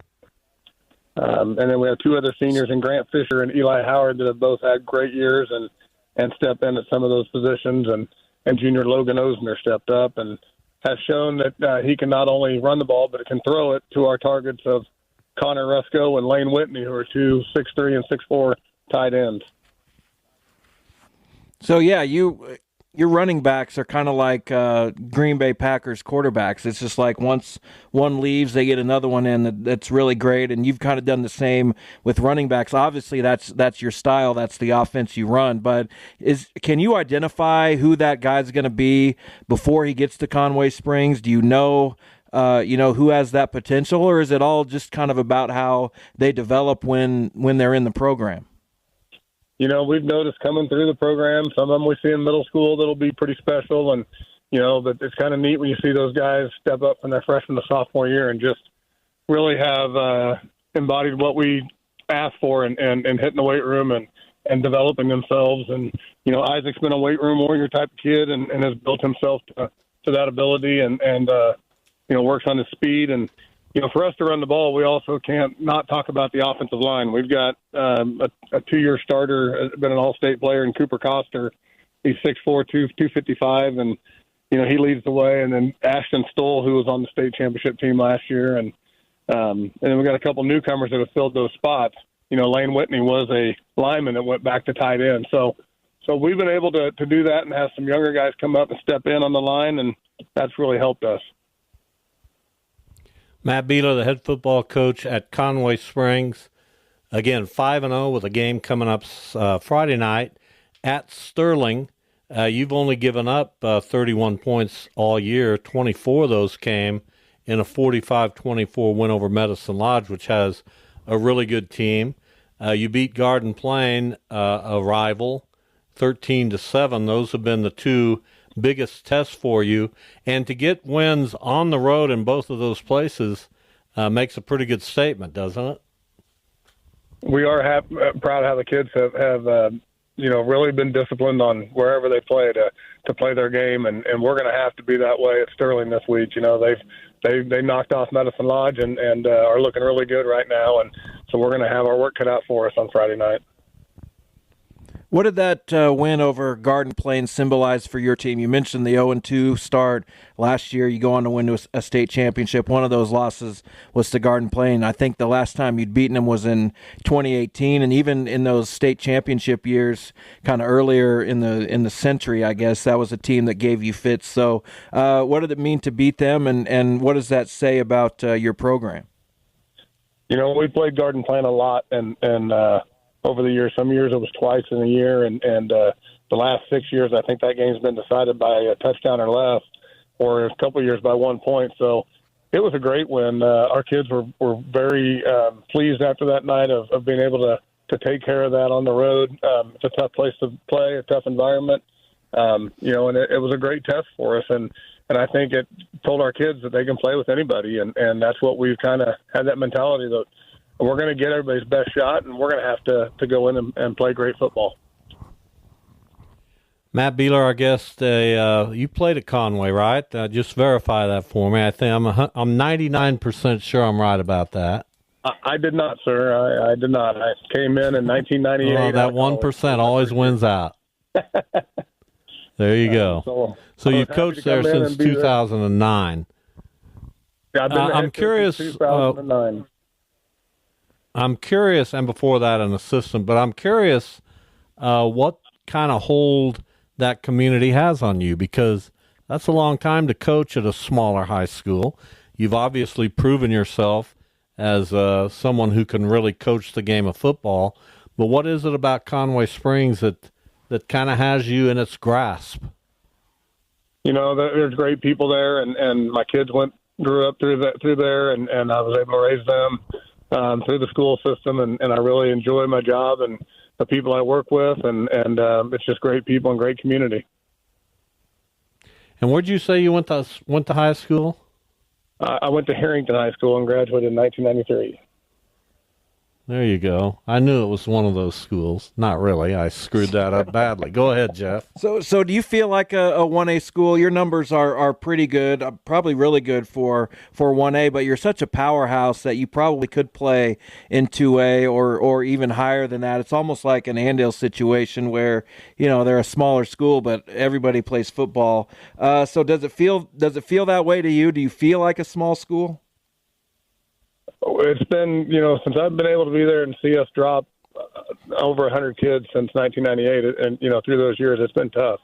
And then we have 2 other seniors in Grant Fisher and Eli Howard that have both had great years and step in at some of those positions. And junior Logan Osner stepped up and has shown that he can not only run the ball, but it can throw it to our targets of Connor Rusko and Lane Whitney, who are 2 6'3" and 6'4" tight ends. So, yeah, your running backs are kind of like Green Bay Packers quarterbacks. It's just like once one leaves, they get another one in that's really great, and you've kind of done the same with running backs. Obviously, that's your style. That's the offense you run. But can you identify who that guy's going to be before he gets to Conway Springs? Do you know who has that potential, or is it all just kind of about how they develop when they're in the program? We've noticed coming through the program, some of them we see in middle school that'll be pretty special. And, but it's kind of neat when you see those guys step up from their freshman to sophomore year and just really have embodied what we asked for and hitting the weight room and developing themselves. And, Isaac's been a weight room warrior type of kid and has built himself to that ability and works on his speed. And, for us to run the ball, we also can't not talk about the offensive line. We've got a 2-year starter, been an all-state player in Cooper Coster. He's 6'4", 255, and he leads the way. And then Ashton Stoll, who was on the state championship team last year. And then we got a couple newcomers that have filled those spots. Lane Whitney was a lineman that went back to tight end. So we've been able to do that and have some younger guys come up and step in on the line, and that's really helped us. Matt Beeler, the head football coach at Conway Springs. Again, 5-0 with a game coming up Friday night at Sterling. You've only given up 31 points all year. 24 of those came in a 45-24 win over Medicine Lodge, which has a really good team. You beat Garden Plain, a rival, 13-7. Those have been the two biggest tests for you. And to get wins on the road in both of those places makes a pretty good statement, doesn't it? We are proud of how the kids have really been disciplined on wherever they play to play their game, and we're going to have to be that way at Sterling this week. They knocked off Medicine Lodge and are looking really good right now, and so we're going to have our work cut out for us on Friday night. What did that win over Garden Plain symbolize for your team? You mentioned the 0-2 start last year. You go on to win a state championship. One of those losses was to Garden Plain. I think the last time you'd beaten them was in 2018, and even in those state championship years, kind of earlier in the century, I guess, that was a team that gave you fits. So what did it mean to beat them, and what does that say about your program? We played Garden Plain a lot, and over the years. Some years it was twice in a year, and the last 6 years, I think that game's been decided by a touchdown or less, or a couple of years by 1 point. So it was a great win. Our kids were very pleased after that night of being able to take care of that on the road. It's a tough place to play, a tough environment, and it was a great test for us. And I think it told our kids that they can play with anybody, and that's what we've kind of had, that mentality that we're going to get everybody's best shot, and we're going to have to go in and play great football. Matt Beeler, our guest, you played at Conway, right? Just verify that for me. I think I'm 99% sure I'm right about that. I did not, sir. I did not. I came in 1998. Well, that 1% always wins out. There you go. So you've coached there since 2009. Yeah, I've been I'm curious. 2009. I'm curious, and before that, an assistant. But I'm curious what kind of hold that community has on you, because that's a long time to coach at a smaller high school. You've obviously proven yourself as someone who can really coach the game of football. But what is it about Conway Springs that kind of has you in its grasp? There's great people there, and my kids grew up through there, and I was able to raise them through the school system, and I really enjoy my job and the people I work with, and it's just great people and great community. And where'd you say you went to high school? I went to Harrington High School and graduated in 1993. There you go. I knew it was one of those schools. Not really. I screwed that up badly. Go ahead, Jeff. So do you feel like a 1A school? Your numbers are pretty good, probably really good for 1A, but you're such a powerhouse that you probably could play in 2A or even higher than that. It's almost like an Andale situation where, they're a smaller school, but everybody plays football. So does it feel that way to you? Do you feel like a small school? It's been, since I've been able to be there and see us drop over 100 kids since 1998, and, through those years, it's been tough.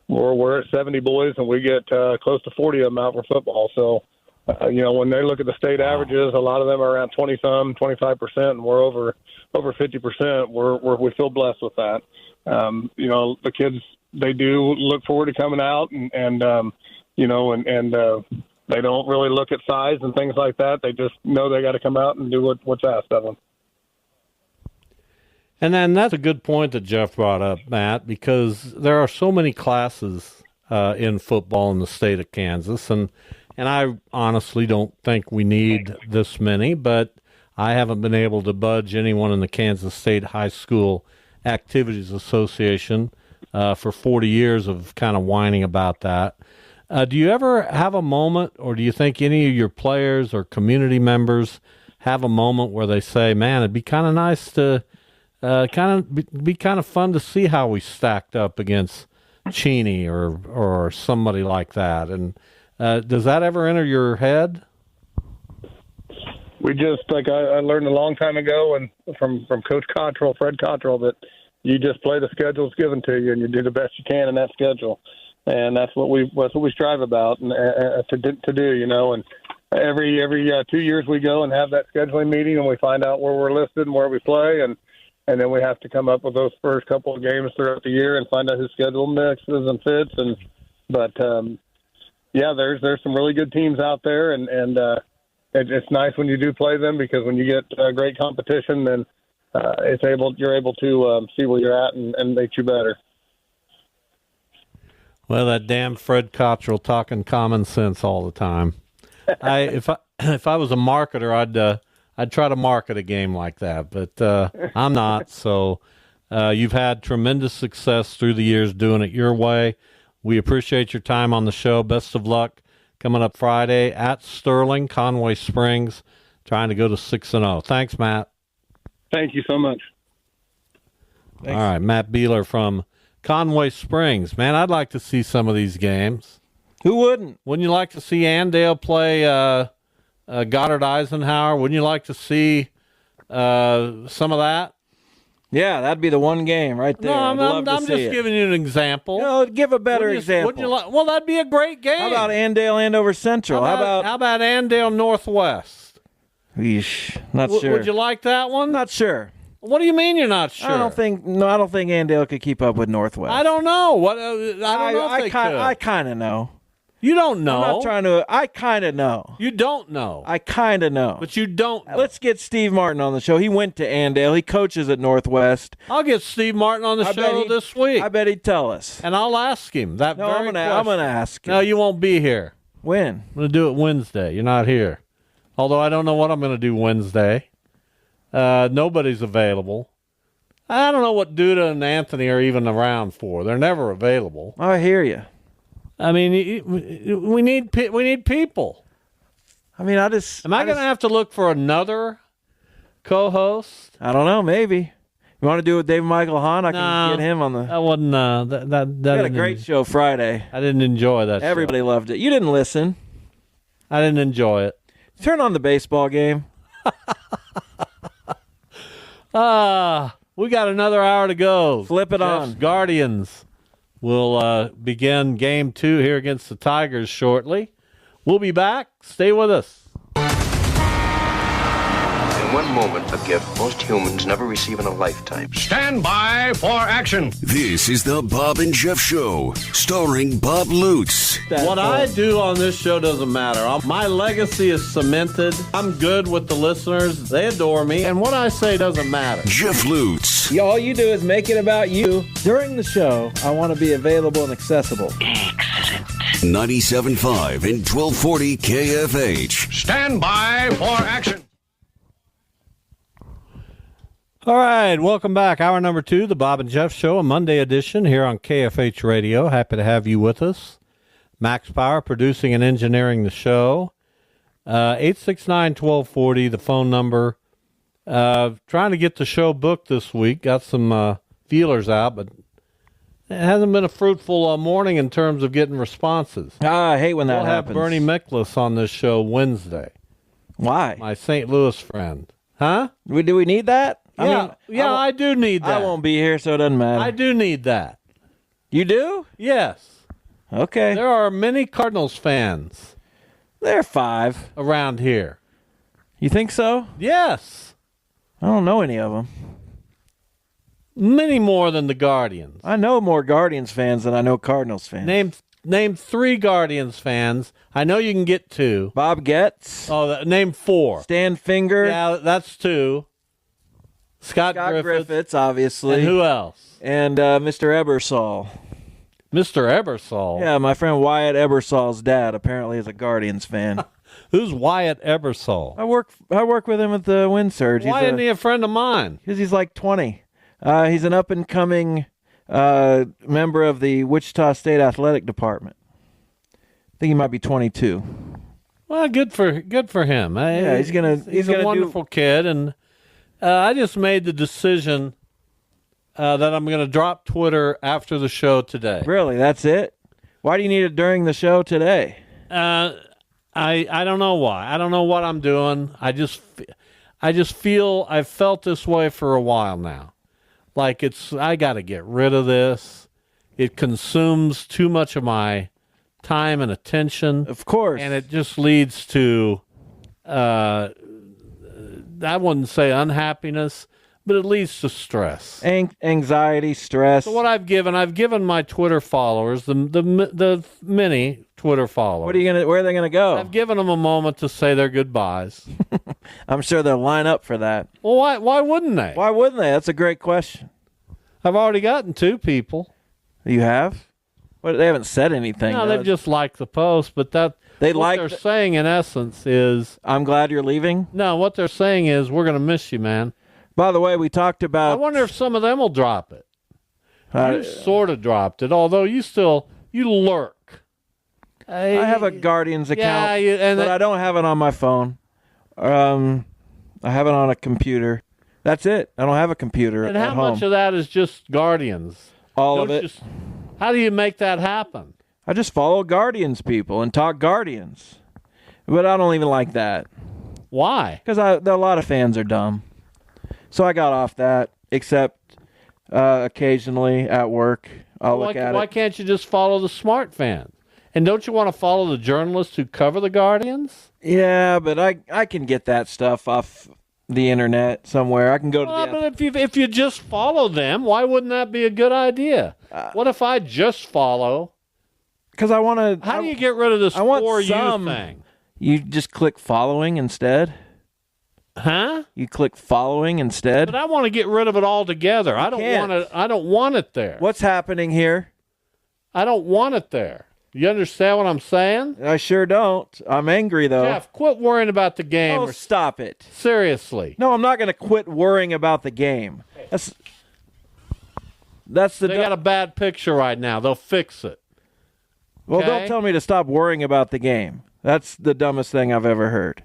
We're at 70 boys, and we get close to 40 of them out for football. So, when they look at the state averages, a lot of them are around 20-some, 25%, and we're over 50%. We feel blessed with that. The kids, they do look forward to coming out, and they don't really look at size and things like that. They just know they got to come out and do what's asked of them. And then that's a good point that Jeff brought up, Matt, because there are so many classes in football in the state of Kansas, and I honestly don't think we need this many, but I haven't been able to budge anyone in the Kansas State High School Activities Association for 40 years of kind of whining about that. Do you ever have a moment, or do you think any of your players or community members have a moment where they say, man, it'd be kind of nice to be kind of fun to see how we stacked up against Cheney or somebody like that. And does that ever enter your head? We just, like I learned a long time ago and from Coach Cottrell, Fred Cottrell, that you just play the schedules given to you and you do the best you can in that schedule. And that's what we strive about and to do, you know. And every 2 years we go and have that scheduling meeting and we find out where we're listed and where we play, and then we have to come up with those first couple of games throughout the year and find out whose schedule mixes and fits. But there's some really good teams out there, and it's nice when you do play them, because when you get great competition, then you're able to see where you're at and make you better. Well, that damn Fred Cottrell talking common sense all the time. If I was a marketer, I'd try to market a game like that, but I'm not. So you've had tremendous success through the years doing it your way. We appreciate your time on the show. Best of luck coming up Friday at Sterling, Conway Springs, trying to go to 6-0. Thanks, Matt. Thank you so much. Thanks. All right, Matt Beeler from Conway Springs. Man, I'd like to see some of these games. Who wouldn't? Wouldn't you like to see Andale play Goddard Eisenhower? Wouldn't you like to see some of that? Yeah, that'd be the one game right there. No, I'm just giving you an example. No, give a better example. Well, that'd be a great game. How about Andale Andover Central? How about Andale Northwest? Yeesh, not sure. Would you like that one? Not sure. What do you mean you're not sure? I don't think Andale could keep up with Northwest. I don't know. I don't know if they could. I kind of know. You don't know. I'm not trying to. I kind of know. You don't know. I kind of know. But you don't know. Let's get Steve Martin on the show. He went to Andale. He coaches at Northwest. I'll get Steve Martin on the show this week. I bet he'd tell us. And I'll ask him that very question. I'm going to ask him. No, you won't be here. When? I'm going to do it Wednesday. You're not here. Although I don't know what I'm going to do Wednesday. Nobody's available. I don't know what Duda and Anthony are even around for. They're never available. I hear you. I mean, we need people. I mean, am I going to have to look for another co-host? I don't know. Maybe. You want to do it with David Michael Hahn? I can get him on the. That wasn't. That had a great show Friday. I didn't enjoy that. Everybody loved it. You didn't listen. I didn't enjoy it. Turn on the baseball game. We got another hour to go. Flip it on. Guardians will begin Game 2 here against the Tigers shortly. We'll be back. Stay with us. In one moment, a gift most humans never receive in a lifetime. Stand by for action. This is the Bob and Jeff Show, starring Bob Lutz. What I do on this show doesn't matter. My legacy is cemented. I'm good with the listeners. They adore me. And what I say doesn't matter. Jeff Lutz. Yeah, all you do is make it about you. During the show, I want to be available and accessible. Excellent. 97.5 and 1240 KFH. Stand by for action. All right, welcome back. Hour number 2, the Bob and Jeff Show, a Monday edition here on KFH Radio. Happy to have you with us. Max Power producing and engineering the show. 869-1240, the phone number. Trying to get the show booked this week. Got some feelers out, but it hasn't been a fruitful morning in terms of getting responses. I hate when that happens. We'll have Bernie Miklas on this show Wednesday. Why? My St. Louis friend. Huh? Do we need that? I do need that. I won't be here, so it doesn't matter. I do need that. You do? Yes. Okay. There are many Cardinals fans. There are 5 around here. You think so? Yes. I don't know any of them. Many more than the Guardians. I know more Guardians fans than I know Cardinals fans. Name 3 Guardians fans. I know you can get 2. Bob Getz. Oh, name 4. Stan Finger. Yeah, that's 2. Scott Griffiths, obviously. And who else? And Mr. Ebersol. Mr. Ebersol? Yeah, my friend Wyatt Ebersol's dad apparently is a Guardians fan. Who's Wyatt Ebersol? I work with him at the Wind Surge. Why isn't he a friend of mine? Because he's like 20. He's an up-and-coming member of the Wichita State Athletic Department. I think he might be 22. Well, good for him. Yeah, he's a wonderful kid, and I just made the decision that I'm going to drop Twitter after the show today. Really? That's it? Why do you need it during the show today? I don't know why. I don't know what I'm doing. I just feel I've felt this way for a while now. Like I got to get rid of this. It consumes too much of my time and attention. Of course. And it just leads to, I wouldn't say unhappiness, but it leads to stress. Anxiety, stress. So what I've given my Twitter followers, the many Twitter followers. Where are they gonna go? I've given them a moment to say their goodbyes. I'm sure they'll line up for that. Well, why wouldn't they? Why wouldn't they? That's a great question. I've already gotten 2 people. You have? What, they haven't said anything. No, they've just liked the post, but what they're saying in essence is, I'm glad you're leaving? No, what they're saying is, we're going to miss you, man. By the way, we talked about... I wonder if some of them will drop it. You sort of dropped it, although you lurk. I have a Guardians account, but I don't have it on my phone. I have it on a computer. That's it. I don't have a computer and at home. how much of that is just Guardians? All of it. How do you make that happen? I just follow Guardians people and talk Guardians. But I don't even like that. Why? Because a lot of fans are dumb. So I got off that, except occasionally at work. I'll look at it. Why can't you just follow the smart fans? And don't you want to follow the journalists who cover the Guardians? Yeah, but I can get that stuff off the internet somewhere. I can go to But if you just follow them, why wouldn't that be a good idea? What if I just follow? Because I want to... How do you get rid of this For You thing? You just click following instead? Huh? You click following instead? But I want to get rid of it altogether. I don't want it there. What's happening here? I don't want it there. You understand what I'm saying? I sure don't. I'm angry, though. Jeff, quit worrying about the game. Oh, stop it. Seriously. No, I'm not going to quit worrying about the game. They got a bad picture right now. They'll fix it. Well, Okay? don't tell me to stop worrying about the game. That's the dumbest thing I've ever heard.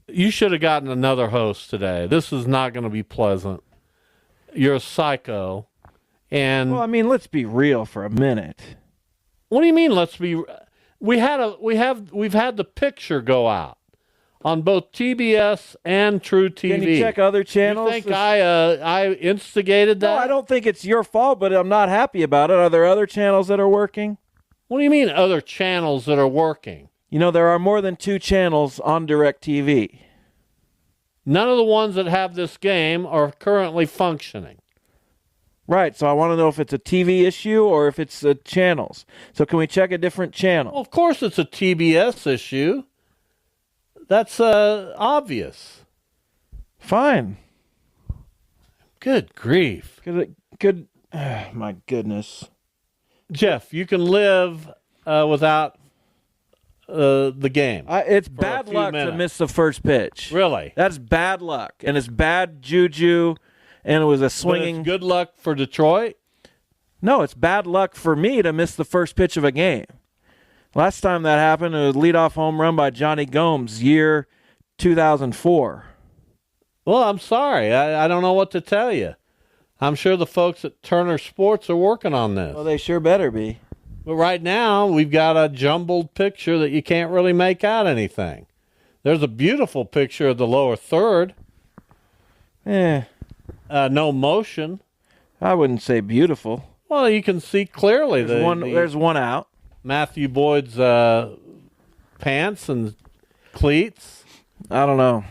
You should have gotten another host today. This is not going to be pleasant. You're a psycho. And well, I mean, let's be real for a minute. What do you mean? We've had the picture go out on both TBS and True TV. Can you check other channels? You think I instigated that? No, I don't think it's your fault, but I'm not happy about it. Are there other channels that are working? What do you mean other channels that are working? You know, there are more than 2 channels on DirecTV. None of the ones that have this game are currently functioning. Right, so I want to know if it's a TV issue or if it's channels. So can we check a different channel? Well, of course it's a TBS issue. That's obvious. Fine. Good grief. My goodness. Jeff, you can live without the game. It's bad luck to miss the first pitch. Really? That's bad luck. And it's bad juju. And it was a swinging... But it's good luck for Detroit? No, it's bad luck for me to miss the first pitch of a game. Last time that happened, it was a leadoff home run by Johnny Gomes, year 2004. Well, I'm sorry. I don't know what to tell you. I'm sure the folks at Turner Sports are working on this. Well, they sure better be. But right now, we've got a jumbled picture that you can't really make out anything. There's a beautiful picture of the lower third. No motion. I wouldn't say beautiful. Well, you can see clearly there's one out. Matthew Boyd's pants and cleats. I don't know.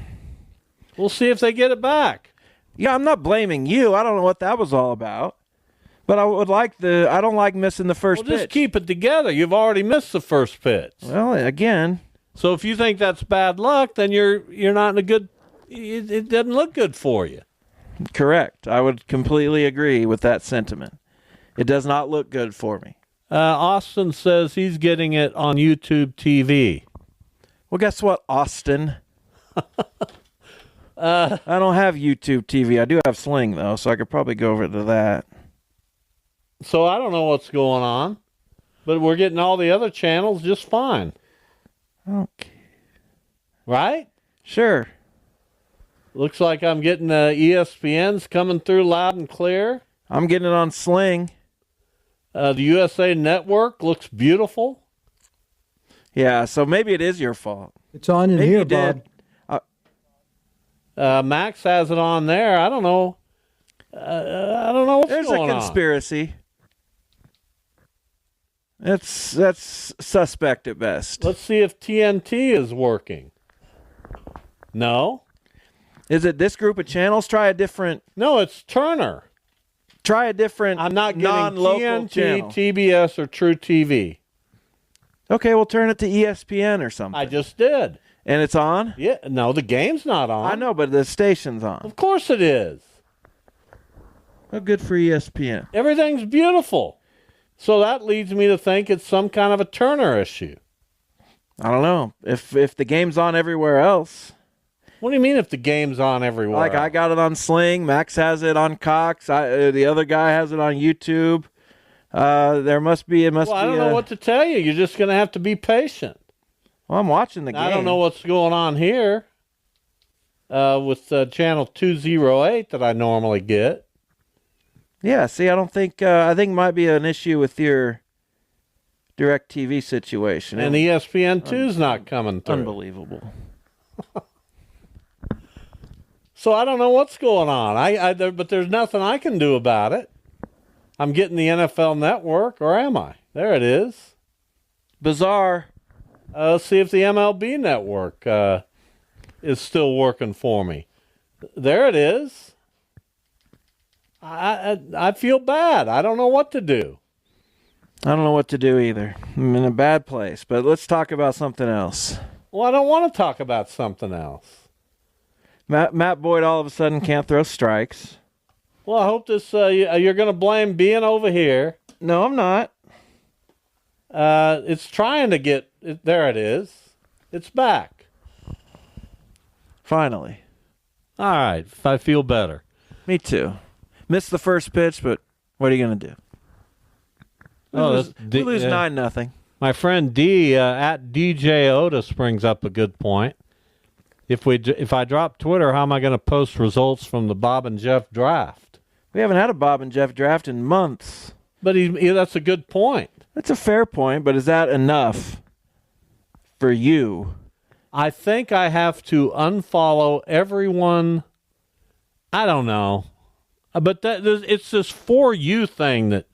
We'll see if they get it back. Yeah, I'm not blaming you. I don't know what that was all about. But I don't like missing the first pitch. Just keep it together. You've already missed the first pitch. Well, again. So if you think that's bad luck, then you're not in a good... It doesn't look good for you. Correct. I would completely agree with that sentiment. It does not look good for me. Austin says he's getting it on YouTube TV. Well, guess what, Austin? I don't have YouTube TV. I do have Sling, though, so I could probably go over to that. So I don't know what's going on, but we're getting all the other channels just fine. Okay. Right? Sure. Looks like I'm getting ESPN's coming through loud and clear. I'm getting it on Sling. The USA Network looks beautiful. Yeah, so maybe it is your fault. It's on in Maybe here, you did. Bob. Max has it on there. I don't know. I don't know what's There's going a on. conspiracy. That's suspect at best. Let's see if TNT is working. No? Is it this group of channels? Try a different. No, it's Turner. Try a different. I'm not getting non-local TNT, channel. TBS, or True TV. Okay, we'll turn it to ESPN or something. I just did. And it's on? Yeah. No, the game's not on. I know, but the station's on. Of course it is. Oh, good for ESPN. Everything's beautiful. So that leads me to think it's some kind of a Turner issue. I don't know. If the game's on everywhere else. What do you mean if the game's on everywhere? Like, I got it on Sling. Max has it on Cox. The other guy has it on YouTube. There must be. It must well, be. I don't know what to tell you. You're just going to have to be patient. Well, I'm watching the game. I don't know what's going on here with channel 208 that I normally get. Yeah, see, I think it might be an issue with your DirecTV situation. And ESPN2's not coming through. Unbelievable. So I don't know what's going on. But there's nothing I can do about it. I'm getting the NFL Network, or am I? There it is. Bizarre. Let's see if the MLB Network is still working for me. There it is. I feel bad. I don't know what to do. I don't know what to do either. I'm in a bad place, but let's talk about something else. Well, I don't want to talk about something else. Matt Boyd all of a sudden can't throw strikes. Well, I hope this you're going to blame being over here. No, I'm not. It's trying to get... There it is. It's back. Finally. All right. I feel better. Me too. Missed the first pitch, but what are you going to do? We lose 9-0. My friend D at DJ Otis brings up a good point. If I drop Twitter, how am I going to post results from the Bob and Jeff draft? We haven't had a Bob and Jeff draft in months. But that's a good point. That's a fair point, but is that enough for you? I think I have to unfollow everyone. I don't know. But it's this For You thing that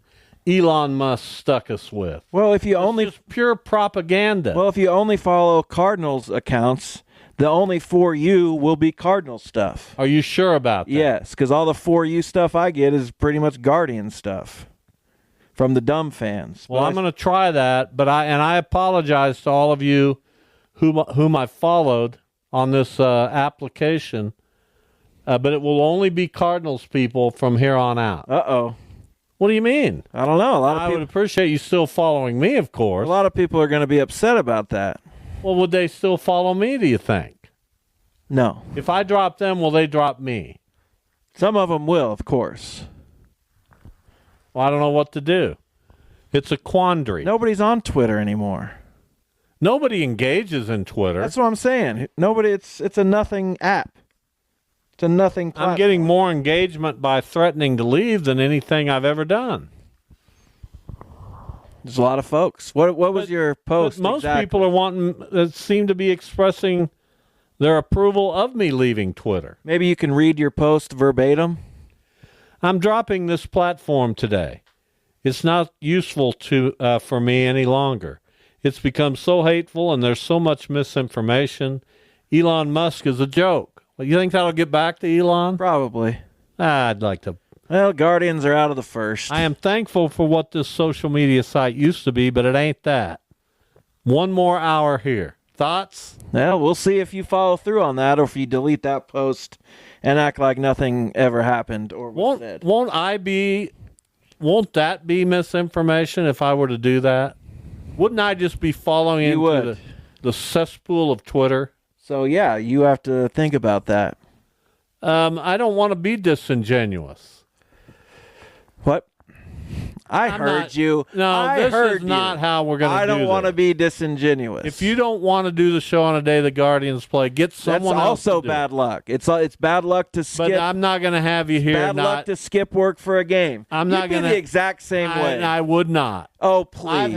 Elon Musk stuck us with. Well, if you It's just pure propaganda. Well, if you only follow Cardinals accounts, the only For You will be Cardinal stuff. Are you sure about that? Yes, because all the For You stuff I get is pretty much Guardian stuff from the dumb fans. Well, I'm going to try that, but I apologize to all of you whom I followed on this application, but it will only be Cardinals people from here on out. Uh-oh. What do you mean? I don't know. I would appreciate you still following me, of course. A lot of people are going to be upset about that. Well, would they still follow me, do you think? No. If I drop them, will they drop me? Some of them will, of course. Well, I don't know what to do. It's a quandary. Nobody's on Twitter anymore. Nobody engages in Twitter. That's what I'm saying. Nobody. It's a nothing app. It's a nothing platform. I'm getting more engagement by threatening to leave than anything I've ever done. There's a lot of folks. What was your post? Most people seem to be expressing their approval of me leaving Twitter. Maybe you can read your post verbatim. I'm dropping this platform today. It's not useful for me any longer. It's become so hateful and there's so much misinformation. Elon Musk is a joke. Well, you think that'll get back to Elon? Probably. I'd like to. Well, Guardians are out of the first. I am thankful for what this social media site used to be, but it ain't that. One more hour here. Thoughts? Well, we'll see if you follow through on that or if you delete that post and act like nothing ever happened or was said. Won't that be misinformation if I were to do that? Wouldn't I just be following into the cesspool of Twitter? So, yeah, you have to think about that. I don't want to be disingenuous. What? I I'm heard not- you. No, I this heard is not you. how we're going to do I don't want to this. be disingenuous. If you don't want to do the show on a day the Guardians play, get That's someone else also to do bad it. luck. It's bad luck to skip. But I'm not going to have you here. Bad luck to skip work for a game. I'm You'd not be gonna- the exact same way. I would not. Oh, please.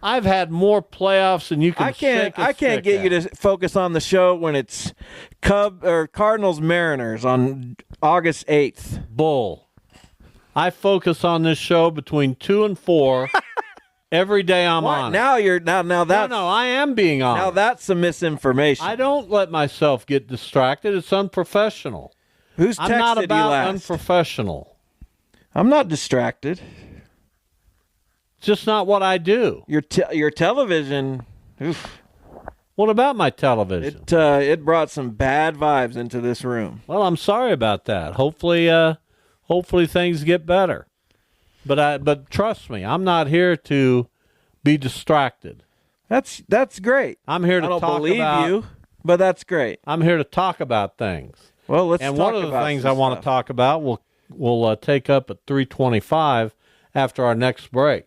I've had more playoffs than you can. I can't stick get you at. to focus on the show when it's Cardinals Mariners on August 8th. Bull. I focus on this show between 2 and 4 every day I'm What? on. Now you're now that's No, I am being on. now that's some misinformation. I don't let myself get distracted. It's unprofessional. Who's texted I'm not you about last? unprofessional. I'm not distracted. It's just not what I do. Your television. Oof, What about my television? it brought some bad vibes into this room. Well, I'm sorry about that. Hopefully things get better. But trust me, I'm not here to be distracted. That's great. I'm here to I don't talk believe about you, but that's great. I'm here to talk about things. Well, let's And talk one of the about things some I want to stuff. talk about we'll take up at 3:25 after our next break.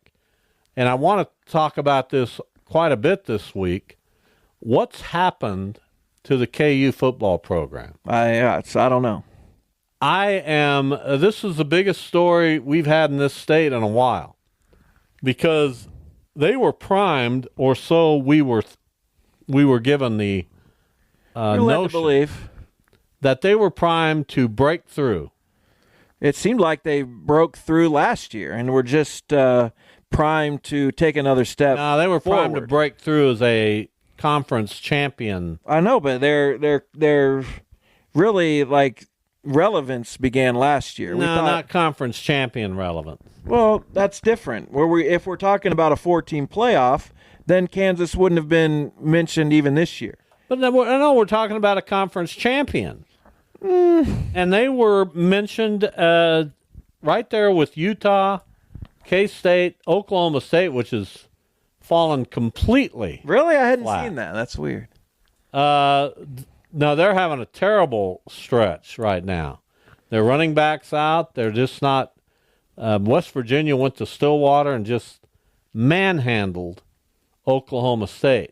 And I want to talk about this quite a bit this week. What's happened to the KU football program? I don't know. This is the biggest story we've had in this state in a while, because they were primed, or so we were given the You're led to notion believe. that they were primed to break through. It seemed like they broke through last year and were just primed to take another step. No, they were primed to forward. break through as a conference champion. I know, but they're really like relevance began last year. No, not conference champion relevance. Well, that's different. If we're talking about a 4-team playoff, then Kansas wouldn't have been mentioned even this year. But I know we're talking about a conference champion. And they were mentioned right there with Utah, K-State, Oklahoma State, which has fallen completely. Really, I hadn't Flat. seen that. That's weird. No, they're having a terrible stretch right now. Their running backs out. They're just not. West Virginia went to Stillwater and just manhandled Oklahoma State.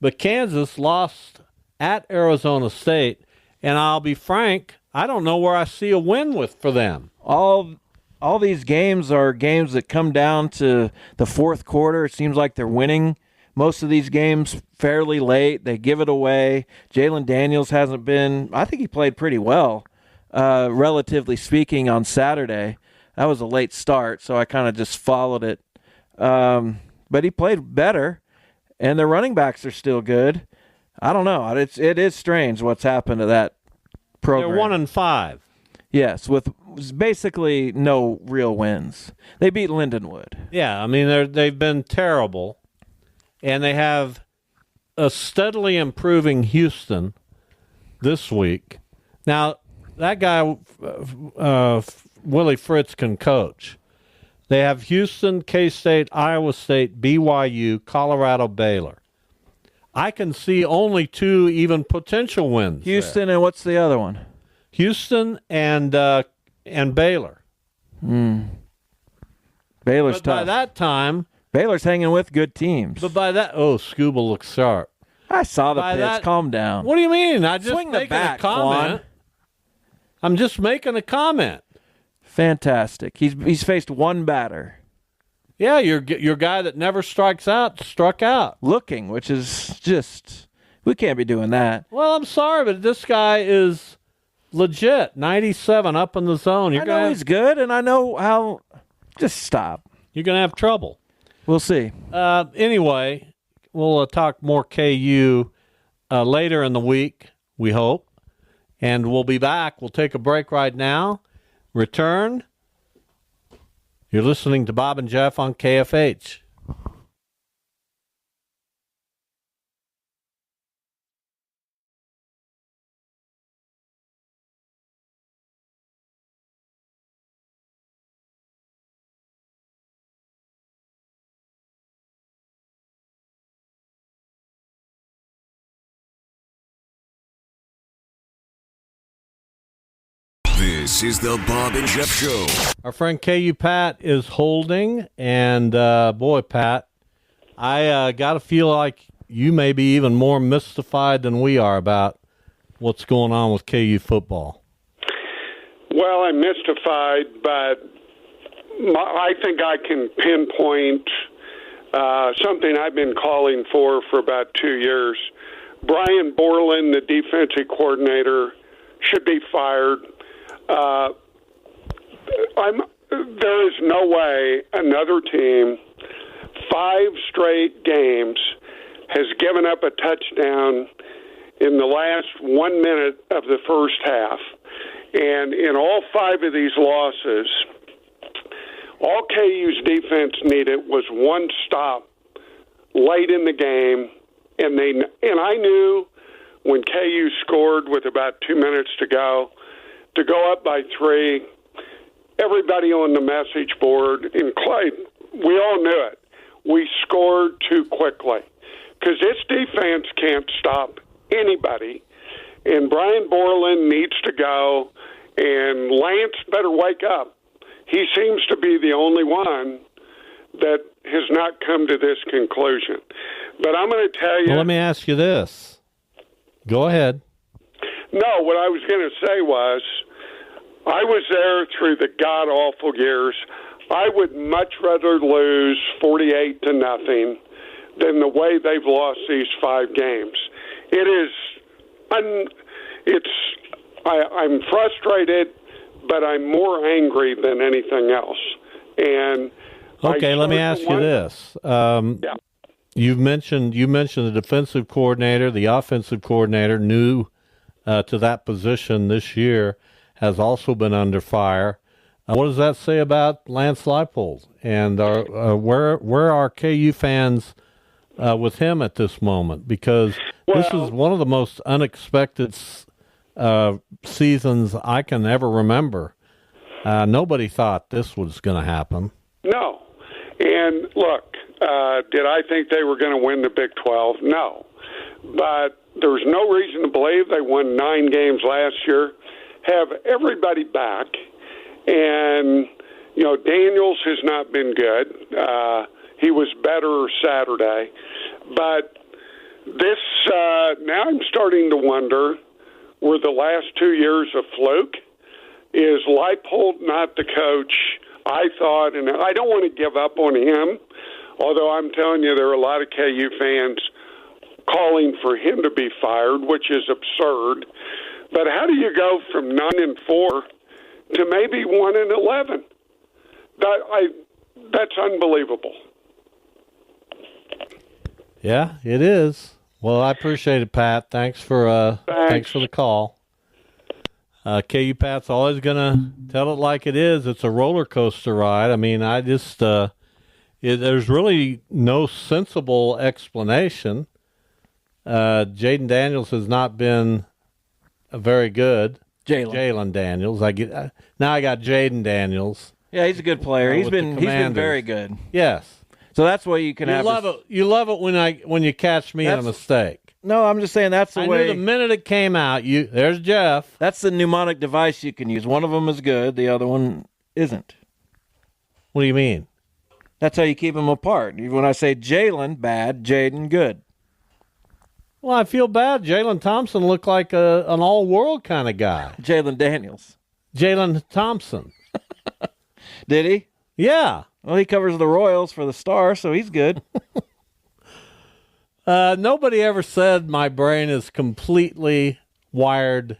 But Kansas lost at Arizona State, and I'll be frank, I don't know where I see a win for them. All these games are games that come down to the fourth quarter. It seems like they're winning most of these games fairly late. They give it away. Jalen Daniels hasn't been. I think he played pretty well, relatively speaking, on Saturday. That was a late start, so I kind of just followed it. But he played better, and their running backs are still good. I don't know. It is strange what's happened to that program. They're 1-5. Yes, with basically no real wins. They beat Lindenwood. Yeah, I mean they've been terrible, and they have a steadily improving Houston this week. Now that guy Willie Fritz can coach. They have Houston, K-State, Iowa State, BYU, Colorado, Baylor. I can see only 2 even potential wins. Houston, and what's the other one? Houston and Baylor. Baylor's But by tough. that time, Baylor's hanging with good teams. Scuba looks sharp. I saw the by pitch. that- Calm down. What do you mean? I just Swing the making bat, a comment. Quan. I'm just making a comment. Fantastic. He's faced one batter. Yeah, your guy that never strikes out struck out. Looking, which is just, we can't be doing that. Well, I'm sorry, but this guy is legit. 97 up in the zone. I know he's good, and I know how. Just stop. You're gonna have trouble. We'll see. Anyway, we'll talk more KU later in the week, we hope. And we'll be back. We'll take a break right now. Return. You're listening to Bob and Jeff on KFH. This is the Bob and Jeff Show. Our friend KU Pat is holding, and boy, Pat, I got to feel like you may be even more mystified than we are about what's going on with KU football. Well, I'm mystified, but I think I can pinpoint something I've been calling for about 2 years. Brian Borland, the defensive coordinator, should be fired. There is no way another team, 5 straight games, has given up a touchdown in the last 1 minute of the first half. And in all 5 of these losses, all KU's defense needed was one stop late in the game, and I knew when KU scored with about 2 minutes to go up by 3. Everybody on the message board, in Clay, we all knew it. We scored too quickly because this defense can't stop anybody, and Brian Borland needs to go, and Lance better wake up. He seems to be the only one that has not come to this conclusion. But I'm going to tell you... Well, let me ask you this. Go ahead. No, what I was going to say was, I was there through the god-awful years. I would much rather lose 48-0 than the way they've lost these 5 games. It is... I'm frustrated, but I'm more angry than anything else. And okay, let me ask you this. Yeah. You mentioned the defensive coordinator, the offensive coordinator, new to that position this year, has also been under fire. What does that say about Lance Leipold? And where are KU fans with him at this moment? Because this is one of the most unexpected seasons I can ever remember. Nobody thought this was going to happen. No. And look, did I think they were going to win the Big 12? No. But there's no reason to believe they won 9 games last year, have everybody back. And, Daniels has not been good. He was better Saturday. But this, now I'm starting to wonder, were the last 2 years a fluke? Is Leipold not the coach I thought? And I don't want to give up on him, although I'm telling you there are a lot of KU fans calling for him to be fired, which is absurd. But how do you go from 9-4 to maybe 1-11? That's unbelievable. Yeah, it is. Well, I appreciate it, Pat. Thanks for the call. KU Pat's always gonna tell it like it is. It's a roller coaster ride. I mean, there's really no sensible explanation. Jaden Daniels has not been very good. Jalen Daniels. I got Jaden Daniels. Yeah, he's a good player. He's been very good. Yes. So that's why you can have. You love it when you catch me in a mistake. No, I'm just saying that's the way. I knew the minute it came out. There's Jeff. That's the mnemonic device you can use. One of them is good, the other one isn't. What do you mean? That's how you keep them apart. When I say Jalen bad, Jaden good. Well, I feel bad. Jalen Thompson looked like an all-world kind of guy. Jalen Daniels. Jalen Thompson. Did he? Yeah. Well, he covers the Royals for the Star, so he's good. Nobody ever said my brain is completely wired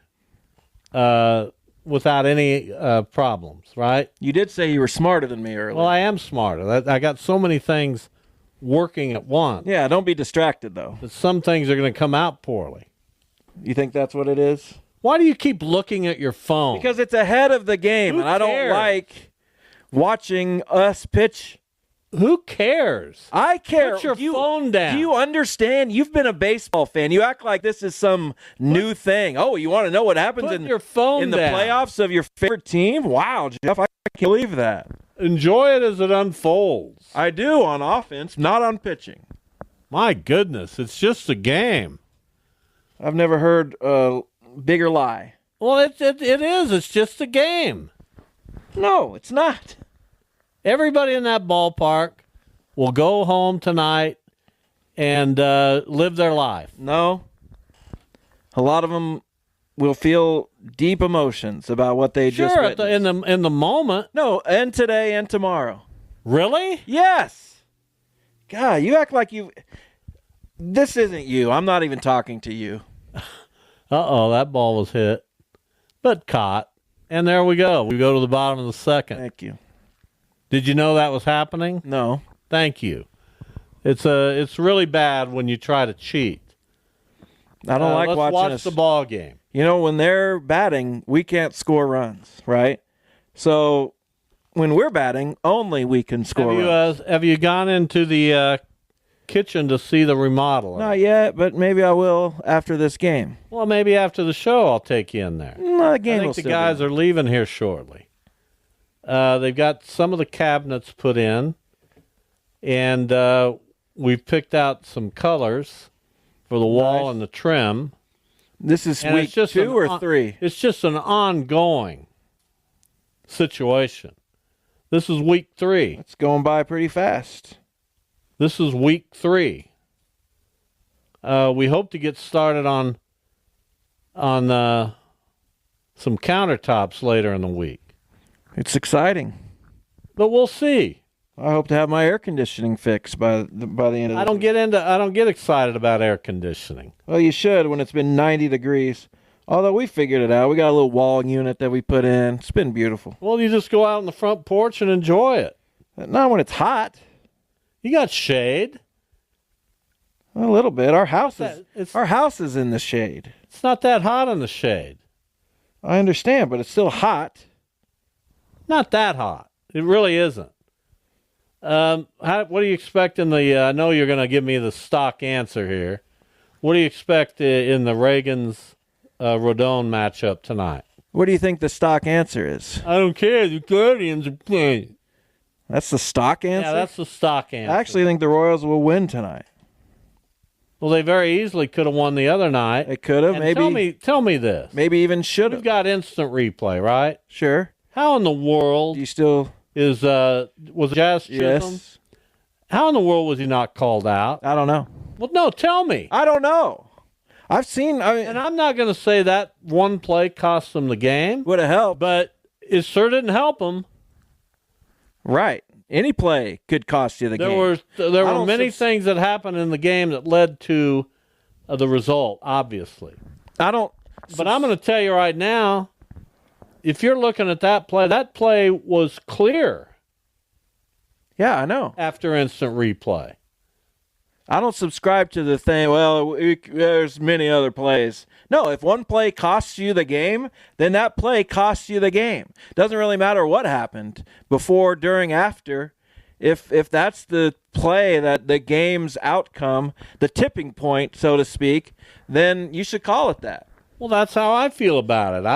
without any problems, right? You did say you were smarter than me earlier. Well, I am smarter. I got so many things working at once. Yeah, don't be distracted, though. That some things are going to come out poorly. You think that's what it is? Why do you keep looking at your phone? Because it's ahead of the game, and I don't like watching us pitch. Who cares? I care. Put your phone down. Do you understand? You've been a baseball fan. You act like this is some new thing. Oh, you want to know what happens in your phone in the down. playoffs of your favorite team? Wow, Jeff, I can't believe that. Enjoy it as it unfolds. I do on offense, not on pitching. My goodness, it's just a game. I've never heard a bigger lie. Well, it is. It's just a game. No, it's not. Everybody in that ballpark will go home tonight and live their life. No. A lot of them will feel deep emotions about what they just witnessed. in the moment. No, and today and tomorrow. Really? Yes. God, you act like you... This isn't you. I'm not even talking to you. Uh-oh, that ball was hit, but caught. And there we go. We go to the bottom of the second. Thank you. Did you know that was happening? No. Thank you. It's really bad when you try to cheat. I don't like let's watching watch the ball game. You know, when they're batting, we can't score runs, right? So when we're batting, only we can score runs. Have you gone into the kitchen to see the remodel? Not yet, but maybe I will after this game. Well, maybe after the show I'll take you in there. No, the game I will think the still guys be. are leaving here shortly. They've got some of the cabinets put in, and we've picked out some colors for the wall and the trim. This is And week it's just 2 or 3? It's just an ongoing situation. This is week 3. It's going by pretty fast. This is week 3. We hope to get started on some countertops later in the week. It's exciting. But we'll see. I hope to have my air conditioning fixed by the end of I don't get excited about air conditioning. Well, you should when it's been 90 degrees. Although we figured it out. We got a little wall unit that we put in. It's been beautiful. Well, you just go out on the front porch and enjoy it. Not when it's hot. You got shade. A little bit. Our house is in the shade. It's not that hot in the shade. I understand, but it's still hot. Not that hot. It really isn't. What do you expect in the... I know you're going to give me the stock answer here. What do you expect in the Reagan's-Rodon matchup tonight? What do you think the stock answer is? I don't care. The Guardians are playing. That's the stock answer? Yeah, that's the stock answer. I actually think the Royals will win tonight. Well, they very easily could have won the other night. They could have. Maybe. Tell me this. Maybe even should have. You've got instant replay, right? Sure. How in the world... You still... was Jazz Chisholm? Yes. How in the world was he not called out? I don't know. Well, no, tell me. I don't know. I've seen... and I'm not going to say that one play cost them the game. Would have helped. But it sure didn't help them. Right. Any play could cost you the game. There were many things that happened in the game that led to the result, obviously. But I'm going to tell you right now, if you're looking at that play was clear. Yeah, I know. After instant replay. I don't subscribe to the thing, well, there's many other plays. No, if one play costs you the game, then that play costs you the game. Doesn't really matter what happened before, during, after. If that's the play, that the game's outcome, the tipping point, so to speak, then you should call it that. Well, that's how I feel about it.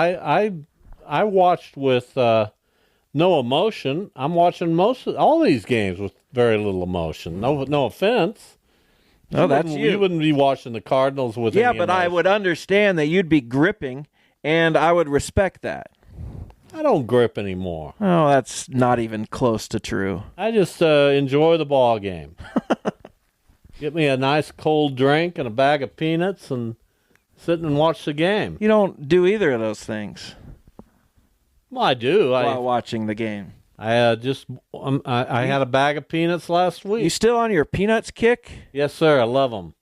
I watched with no emotion. I'm watching all these games with very little emotion. No offense. No, that's you. You wouldn't be watching the Cardinals with any but emotion. I would understand that you'd be gripping, and I would respect that. I don't grip anymore. Oh, that's not even close to true. I just enjoy the ball game. Get me a nice cold drink and a bag of peanuts and sit and watch the game. You don't do either of those things. Well, I do. While watching the game. I had a bag of peanuts last week. You still on your peanuts kick? Yes, sir. I love them.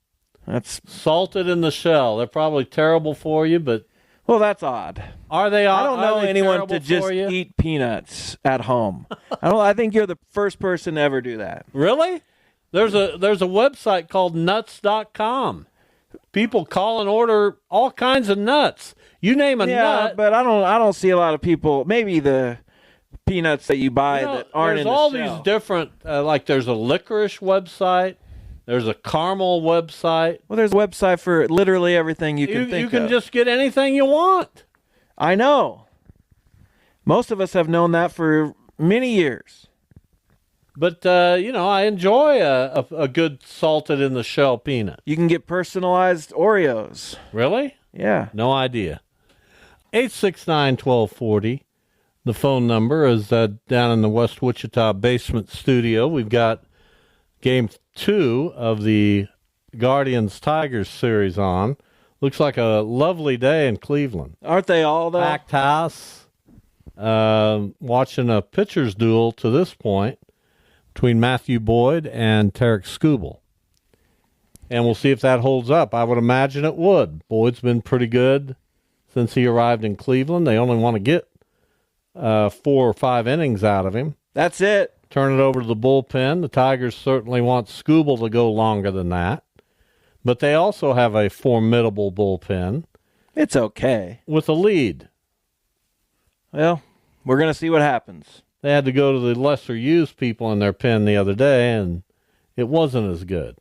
That's salted in the shell. They're probably terrible for you, but... Well, that's odd. Are they odd? I don't know anyone to just eat peanuts at home. I think you're the first person to ever do that. Really? There's a website called nuts.com. People call and order all kinds of nuts. You name a nut. But I don't see a lot of people. Maybe the peanuts that you buy that aren't in the shell. There's all these different, like there's a licorice website. There's a caramel website. Well, there's a website for literally everything you can think of. You can just get anything you want. I know. Most of us have known that for many years. But, I enjoy a good salted in the shell peanut. You can get personalized Oreos. Really? Yeah. No idea. 869-1240. The phone number is down in the West Wichita basement studio. We've got Game 2 of the Guardians-Tigers series on. Looks like a lovely day in Cleveland. Aren't they all, though? Packed house. Watching a pitcher's duel to this point between Matthew Boyd and Tarek Skubal. And we'll see if that holds up. I would imagine it would. Boyd's been pretty good since he arrived in Cleveland. They only want to get 4 or 5 innings out of him. That's it. Turn it over to the bullpen. The Tigers certainly want Skubal to go longer than that. But they also have a formidable bullpen. It's okay. With a lead. Well, we're going to see what happens. They had to go to the lesser-used people in their pen the other day, and it wasn't as good.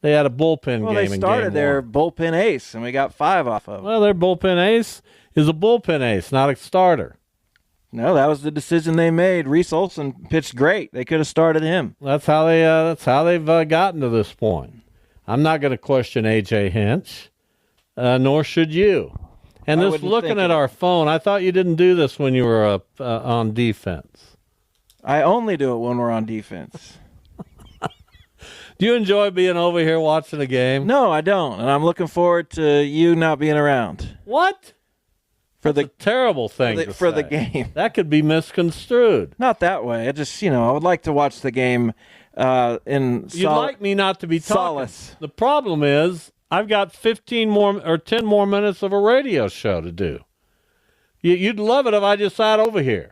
They had a bullpen game in Game 1. They started their bullpen ace, and we got 5 off of it. Well, their bullpen ace is a bullpen ace, not a starter. No, that was the decision they made. Reese Olson pitched great. They could have started him. That's how they've gotten to this point. I'm not going to question A.J. Hinch, nor should you. And this looking at our phone, I thought you didn't do this when you were on defense. I only do it when we're on defense. Do you enjoy being over here watching a game? No, I don't, and I'm looking forward to you not being around. What? That's a terrible thing for the game. That could be misconstrued. Not that way. I just, I would like to watch the game in You'd like me not to be talking. Solace. The problem is I've got 15 more or 10 more minutes of a radio show to do. You'd love it if I just sat over here.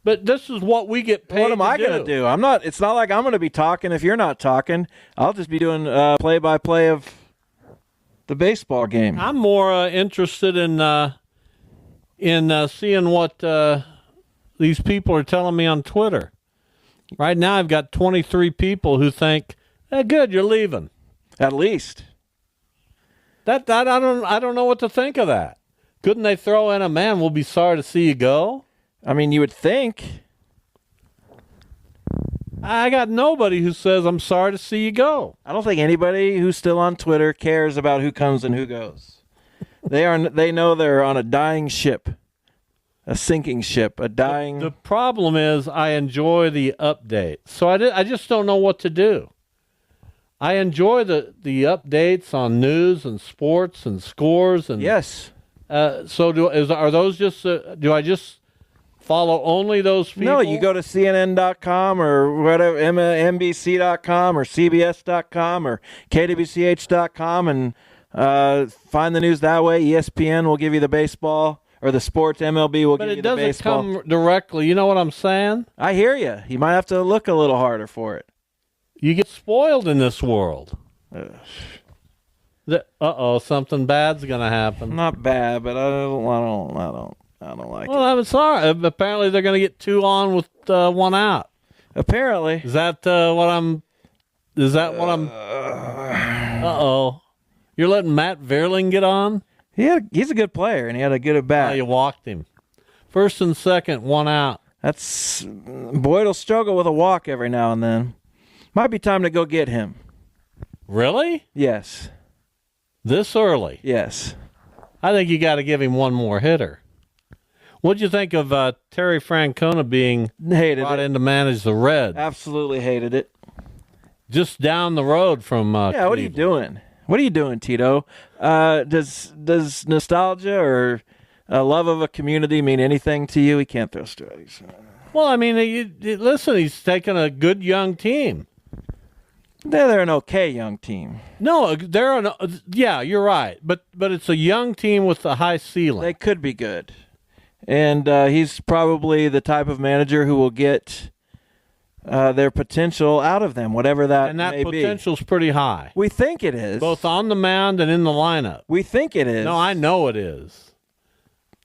But this is what we get paid to do. What am I going to do? It's not like I'm going to be talking if you're not talking. I'll just be doing play-by-play of the baseball game. I'm more interested in seeing what these people are telling me on Twitter. Right now, I've got 23 people who think, "Good, you're leaving." At least. That I don't know what to think of that. Couldn't they throw in a man? We'll be sorry to see you go. I mean, you would think. I got nobody who says, I'm sorry to see you go. I don't think anybody who's still on Twitter cares about who comes and who goes. They know they're on a dying ship, a sinking ship, a dying... The problem is I enjoy the update. So I just don't know what to do. I enjoy the updates on news and sports and scores. And yes. Are those just... do I just... follow only those people? No, you go to CNN.com or whatever, NBC.com or CBS.com or KWCH.com and find the news that way. ESPN will give you the baseball, or the sports. MLB will give you the baseball. But it doesn't come directly. You know what I'm saying? I hear you. You might have to look a little harder for it. You get spoiled in this world. Something bad's going to happen. Not bad, but I don't like it. Well, I'm sorry. Apparently, they're going to get 2 on with 1 out. Apparently. Is that what I'm... You're letting Matt Vierling get on? He's a good player, and he had a good at-bat. Oh, you walked him. First and second, 1 out. Boyd will struggle with a walk every now and then. Might be time to go get him. Really? Yes. This early? Yes. I think you got to give him one more hitter. What'd you think of Terry Francona being brought in to manage the Reds? Absolutely hated it. Just down the road from Cleveland. What are you doing? What are you doing, Tito? Does nostalgia or a love of a community mean anything to you? He can't throw strikes. Well, I mean, listen, he's taken a good young team. They're an okay young team. No, yeah, you're right. But it's a young team with a high ceiling. They could be good. And he's probably the type of manager who will get their potential out of them, whatever that may be. And that potential's pretty high. We think it is. Both on the mound and in the lineup. We think it is. No, I know it is.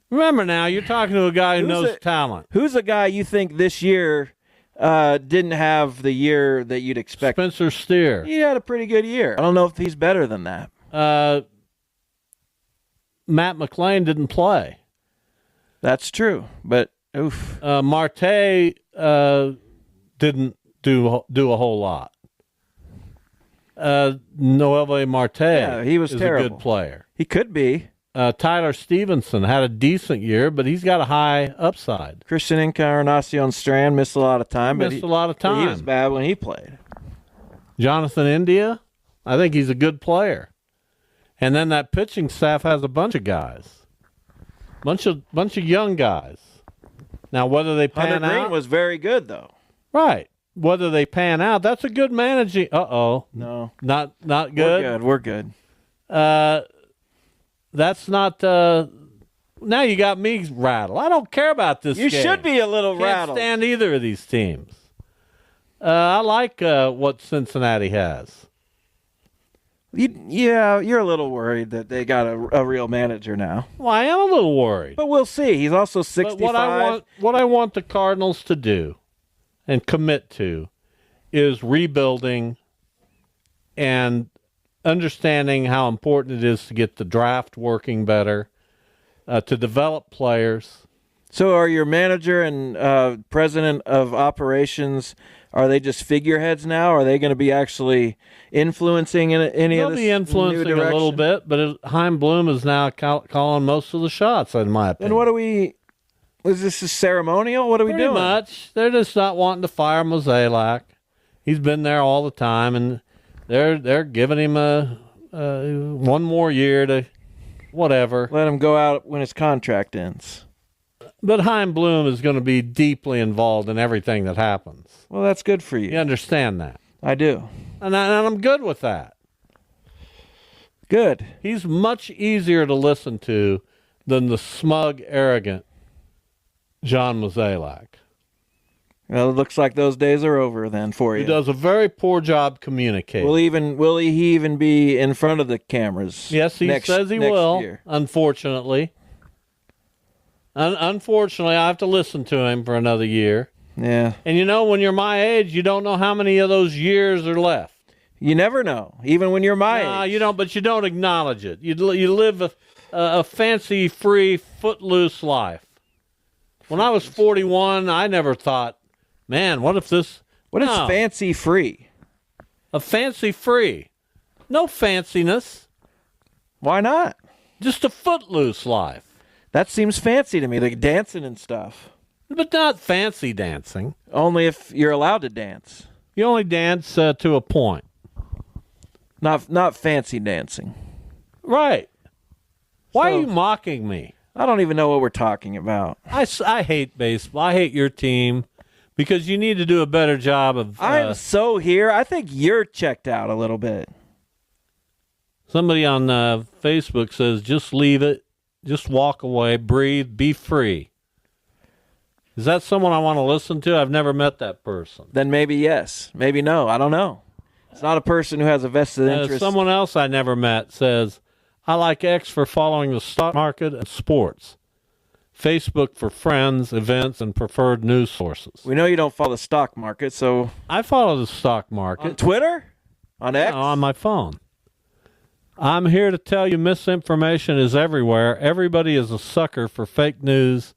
Remember now, you're talking to a guy who knows talent. Who's a guy you think this year didn't have the year that you'd expect? Spencer Steer. He had a pretty good year. I don't know if he's better than that. Matt McClain didn't play. That's true, but oof. Marte didn't do a whole lot. Noelvi Marte he was is terrible. A good player. He could be. Tyler Stevenson had a decent year, but he's got a high upside. Christian Encarnacion Strand missed a lot of time. Missed a lot of time. He was bad when he played. Jonathan India, I think he's a good player. And then that pitching staff has a bunch of guys. Bunch of young guys. Now, whether they pan Hunter out... Green was very good, though. Right. Whether they pan out, that's a good managing... Uh-oh. No. Not good? We're good. That's not... Now you got me rattled. I don't care about this You game. should be a little Can't rattled. stand either of these teams. I like what Cincinnati has. You're a little worried that they got a real manager now. Well, I am a little worried. But we'll see. He's also 65. But what I want the Cardinals to do and commit to is rebuilding and understanding how important it is to get the draft working better, to develop players. So are your manager and president of operations, are they just figureheads now? Or are they going to be actually influencing any of this? They'll be influencing new a little bit, but Heim Bloom is now calling most of the shots, in my opinion. Then what are we... Is this a ceremonial? What are we doing? Pretty much. They're just not wanting to fire Mozeliak. He's been there all the time, and they're giving him a one more year to whatever. Let him go out when his contract ends. But Heim Bloom is going to be deeply involved in everything that happens. Well, that's good for you. You understand that? I do. And I'm good with that. Good. He's much easier to listen to than the smug, arrogant John Mozeliak. Well, it looks like those days are over then for you. He does a very poor job communicating. Will he even be in front of the cameras? Yes, he says he next will, year? unfortunately. Unfortunately, I have to listen to him for another year. Yeah. And when you're my age, you don't know how many of those years are left. You never know, even when you're my age. You don't, but you don't acknowledge it. You live a fancy-free, footloose life. When I was 41, I never thought, man, what if this... What is fancy-free? A fancy-free. No fanciness. Why not? Just a footloose life. That seems fancy to me, like dancing and stuff. But not fancy dancing. Only if you're allowed to dance. You only dance to a point. Not fancy dancing. Right. Why are you mocking me? I don't even know what we're talking about. I hate baseball. I hate your team because you need to do a better job of... I'm so here. I think you're checked out a little bit. Somebody on Facebook says, just leave it. Just walk away, breathe, be free. Is that someone I want to listen to? I've never met that person. Then maybe yes, maybe no. I don't know. It's not a person who has a vested interest. Someone else I never met says, I like X for following the stock market and sports. Facebook for friends, events, and preferred news sources. We know you don't follow the stock market, so... I follow the stock market. On Twitter? On X? No, on my phone. I'm here to tell you misinformation is everywhere. Everybody is a sucker for fake news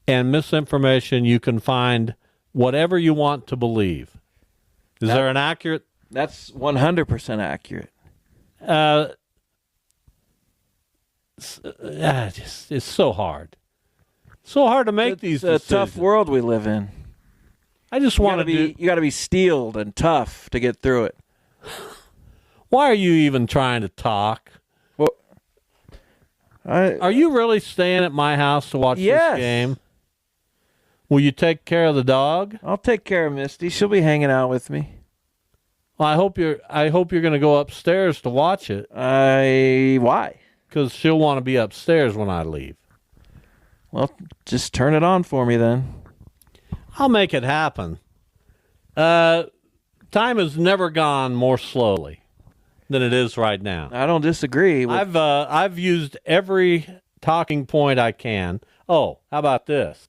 and misinformation. You can find whatever you want to believe. Is there an accurate... That's 100% accurate. It's so hard. So hard to make these decisions. It's a tough world we live in. I just want to be... You got to be steeled and tough to get through it. Why are you even trying to talk? Well, are you really staying at my house to watch this game? Will you take care of the dog? I'll take care of Misty. She'll be hanging out with me. Well, I hope you're going to go upstairs to watch it. Why? Because she'll want to be upstairs when I leave. Well, just turn it on for me then. I'll make it happen. Time has never gone more slowly than it is right now. I don't disagree. I've used every talking point I can. Oh, how about this?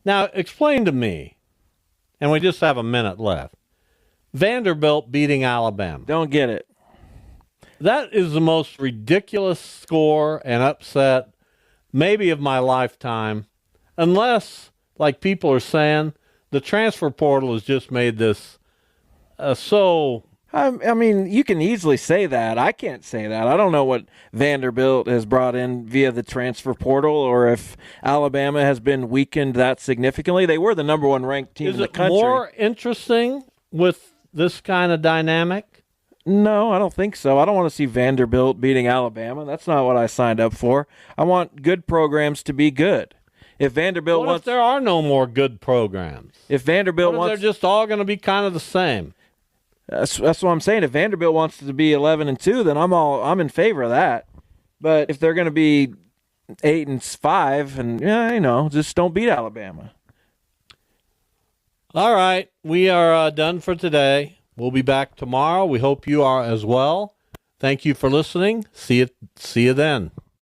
Now, explain to me, and we just have a minute left, Vanderbilt beating Alabama. Don't get it. That is the most ridiculous score and upset maybe of my lifetime, unless, like people are saying, the transfer portal has just made this so I mean, you can easily say that. I can't say that. I don't know what Vanderbilt has brought in via the transfer portal, or if Alabama has been weakened that significantly. They were the number one ranked team in the country. Is it more interesting with this kind of dynamic? No, I don't think so. I don't want to see Vanderbilt beating Alabama. That's not what I signed up for. I want good programs to be good. If Vanderbilt What if there are no more good programs? If Vanderbilt what if they're just all going to be kind of the same? That's what I'm saying. If Vanderbilt wants to be 11-2, then I'm in favor of that. But if they're going to be 8-5, and just don't beat Alabama. All right, we are done for today. We'll be back tomorrow. We hope you are as well. Thank you for listening. See you then.